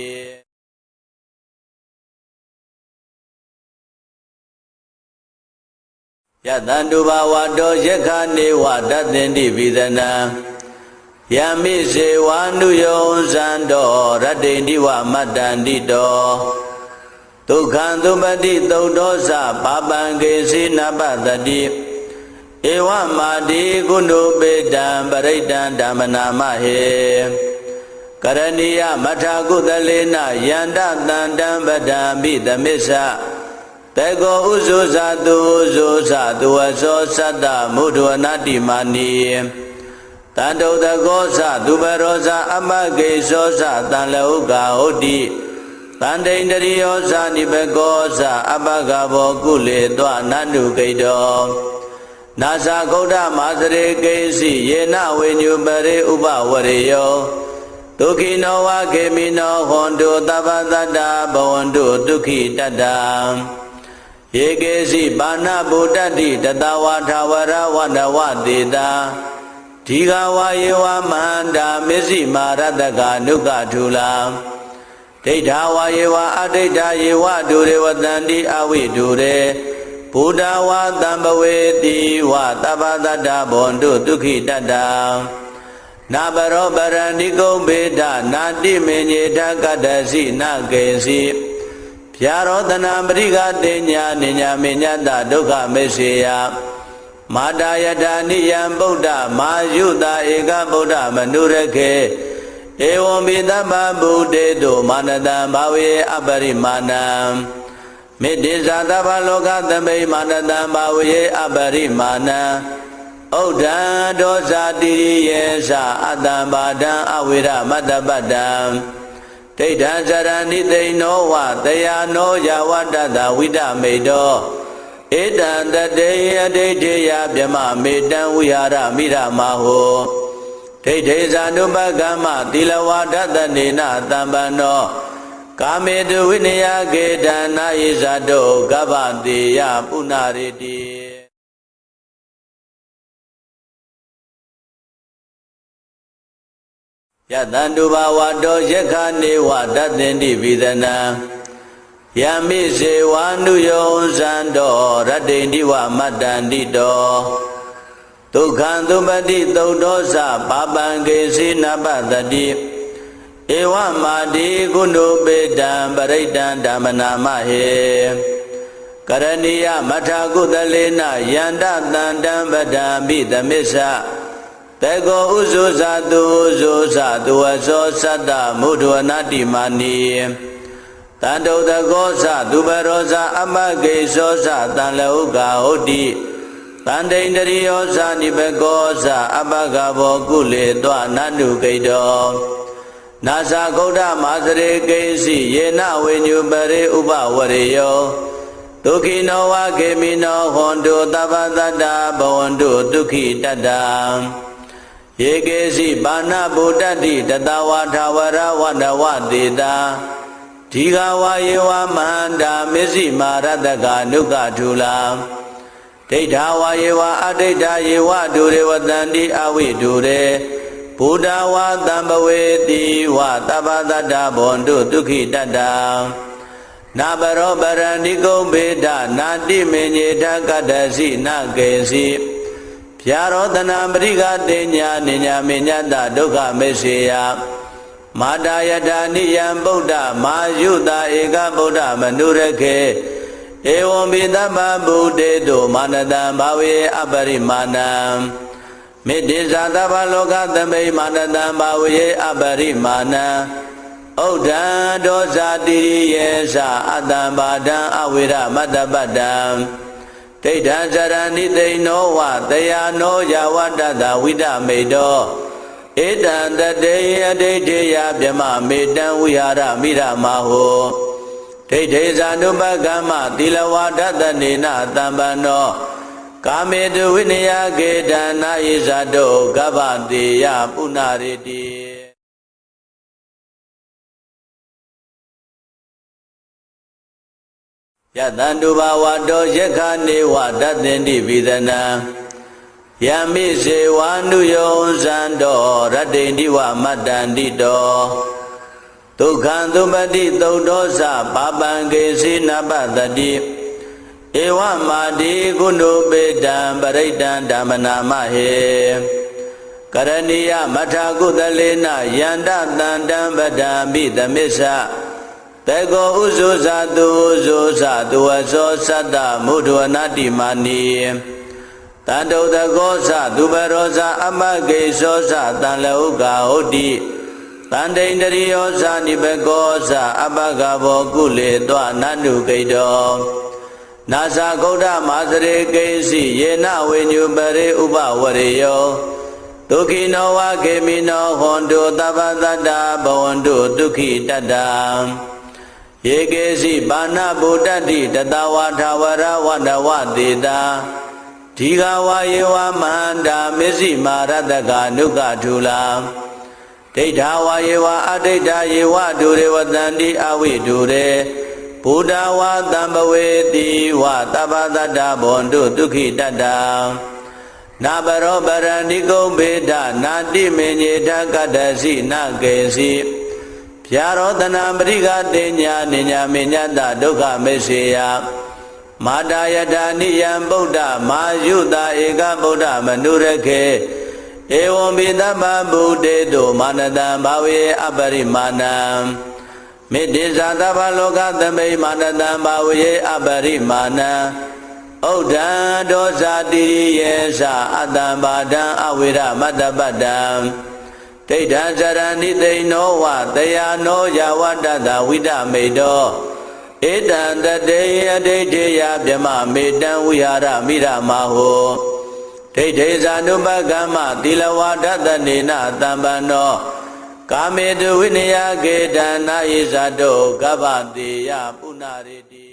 ယတန္တုဘာဝတောယက္ခနေဝတသင်္တိပိသနံယမိစေဝနုယောဇန္တောရတ္တိန္တိဝမတ္တန္တိတောဒုက္ခံသုပတိသုတ်တောသပါပံကေစီနပတတိဧဝမာတိကုဏုပေတံပရိတံဓမ္မနာမဟေကရဏီယမထာကုသလေနယန္တတန္တံပဒံပိသမစ္ဆတေကောဥဇုဇာတုဥဇုဇာတုဝသောသတ္တမုဒ္ဒဝနာတိမာနီတန္တုတကောသသူပရောဇာအမဂေသောသတံလဟုကာဟုတ်တိတ န္တိန္ဒရိယောဇာနိဘကောဇာအပဂဘောကုလေတောနန္တုကိတောနာဇာဂௌဒမာစရေကိစီယေနဝိညုပရိဥပဝရေယောဒုက္ခိနောဝခေမိနောဟွန်တုသဗ္ဗတတ္တဘဝန္တုဒုက္ခိတတ္တယေကေစီပါဏဗုဒ္ဓတိတတဝါထာဝရဝန္တဝတေတာဒီဃဝါယေဝမန္တာမစ္စည်းမာရတကနုကထူလာဒိဋ္ဌာဝါယေဝအဒိဋ္ဌာယေဝဒုရေဝတန္တိအဝိဒုရေဘုဒ္ဓဝါတံဘဝေတိဝသဗ္ဗတတ္တဘဝန္တုဒုက္ခိတတ္တနာဘရောပရဏိကုံဘေဒနာတိမေညေထကတ္တစီနကေစီဗျာရောတနာပရိကတေညာနိညာမေညတဒုက္ခမေစေယမာတာယတာနိယံဗုဒ္ဓမာယုတာဧကဗုဒ္ဓမနုရခေဧဝံပိတပ္ပဗုဒ္ဓေတုမာနတံဘာဝေအပရိမာဏံမေတ္တိဇာတဗ္ဗလောကသမိမာနတံဘာဝေအပရိမာဏံဩဒ္ဓံဒောဇာတိယေသအတ္တံဘာဒံအဝိရမတ္တပတ္တံဒိဋ္ဌံဇရဏိသိနောဝတယာနောယဝတ္တတဝိဒမေတောဧတံတတေယဒိဋ္ဌိယဗြမမေတံဝိဟာရမိရမဟောဒိဋ္ဌိဇာနုပကမ္မသီလဝါဒတနေနတံပန္နောကာမေတုဝိနယကေတနာယိဇာတောကဗ္ဗတေယပုဏ္ဏရေတိယတန္တုဘာဝတောယက္ခနေဝတသင်္တိဝိဒနံယမိစေဝနုယောဇန္တောရတ္တိန္တိဝမတ္တန္တိတောဒုက္ခံသုပတိသုတ်တောသပါပံကေစီနပတတိဧဝမာတိကုဏုပေတံပရိတံဓမ္မနာမဟေကရဏီယမထာကုသလေနယန္တတန္တံပဒံပိသမစ္ဆတေကောဥဇုဇာတုဥဇုဇာတုဝဇောသတ္တမုဒ္ဒဝနာတိမာနီတန္တုတကောဇသူပရောဇအမကေဇောဇတံလောကဟုတ်တိတန္တိန္ဒရိယောဇနိဘကောဇအပဂဘောကုလေတောနန္တုကိတောနာဇာဂௌဒမာစရေကိစီယေနဝိညုပရိဥပဝရေယောဒုက္ခိနောဝခေမိနောဟွန်တုသဗ္ဗတတ္တဘဝန္တုဒုက္ခိတတ္တယေကေစီပါဏဗုဒ္ဓတိတတဝါထာဝရဝန္တဝတေတာဒီဃဝါယေဝမန္တာမစ္စည်းမာရတကနုကထူလာဒိဋ္ဌာဝါယေဝအဒိဋ္ဌာယေဝဒုရေဝတန္တိအဝိဒုရေဘုဒ္ဓဝါတံဘဝေတိဝသဗ္ဗတတ္တဘဝန္တုဒုက္ခိတတ္တနာဘရောပရဏိကုံဘေဒနာတိမေညေထကတ္တစီနကေစီဗျာရောတနာပရိကတေညာနိညာမေညတဒုက္ခမေစေယမာတာယတာနိယံဗုဒ္ဓမာယုတာဧကဗုဒ္ဓမနုရခေဧဝံပိတပ္ပဗုဒ္ဓေတုမာနတံဘာဝေအပရိမာဏံမေတ္တိဇာတဗ္ဗလောကသမိမာနတံဘာဝေအပရိမာဏံဩဒ္ဓံဒောဇာတိယေသအတ္တံဘာဒံအဝိရမတ္တပတ္တံဒိဋ္ဌံဇရဏိသိနောဝတယာနောယဝတ္တတဝိဒမေတောဧတံတတေယဒိဋ္ဌိယဗြမမေတံဝိဟာရမိရမဟောဒိဋ္ဌိဇာနုပကမ္မသီလဝါဒတနေနတံပန္နောကာမေတုဝိနယကေတနာယိဇာတောကဗ္ဗတေယပုဏ္ဏရေတိယတန္တုဘာဝတောယက္ခနေဝတသင်္တိဝိဒနံယမိစေဝနုယောဇန္တောရတ္တိန္တိဝမတ္တန္တိတောဒုက္ခံသုပတိသုတ်တောသပါပံကေစီနပတတိဧဝမာတိကုဏုပေတံပရိတံဓမ္မနာမဟေကရဏီယမထာကုသလေနယန္တတန္တံပဒံပိသမစ္ဆတေကောဥဇုဇာတုဥဇုဇာတုဝဇောသတ္တမုဒ္ဒဝနာတိမာနီတန္တုတကောဇသူပရောဇအမကေဇောဇတံလောကဟုတ်တိတန္တိန္ဒရိယောဇနိဘကောဇအပဂဘောကုလေတောနန္တုကိတောနာဇာဂௌဒမာစရေကိစီယေနဝိညုပရိဥပဝရေယောဒုက္ခိနောဝခေမိနောဟွန်တုသဗ္ဗတတ္တဘဝန္တုဒုက္ခိတတ္တယ ယေကေစီပါဏဗုဒ္ဓတိတတဝါထာဝရဝန္တဝတေတာဒီဃဝါယေဝမန္တာမစ္စည်းမာရတကနုကထူလာဒိဋ္ဌာဝါယေဝအဒိဋ္ဌာယေဝဒုရေဝတန္တိအဝိဒုရေဘုဒ္ဓဝါတံဘဝေတိဝသဗ္ဗတတ္တဘွန်တုဒုက္ခိတတ္တနာဘရောပရဏိကုံဘေဒနာတိမေညေတကတ္တစီနကေစီဗျာရောတနာပရိကတေညာနိညာမေညတဒုက္ခမေစေယမာတာယတာနိယံဗုဒ္ဓမာယုတာဧကဗုဒ္ဓမနုရခေဧဝံပိတဗ္ဗဗုတေတုမာနတံဘာဝေအပရိမာဏံမေတ္တိဇာတဗ္ဗလောကသမိမာနတံဘာဝေအပရိမာဏံဩဒံဒောဇာတိယေသအတ္တံဘာဒံအဝိရမတ္တပတ္တံဒိဋ္ဌံဇရဏိသိနောဝတယာနောယဝတ္တတဝိဒမေတောဧတံတတေယဒိဋ္ဌေယဗြမမေတံဝိဟာရမိရမဟုဒိဋ္ဌိဇာနုပကမ္မသီလဝါဒတနေနတံပန္နောကာမေတုဝိနယကေတနာယိဇာတောကဗ္ဗတေယပုဏ္ဏရေတိ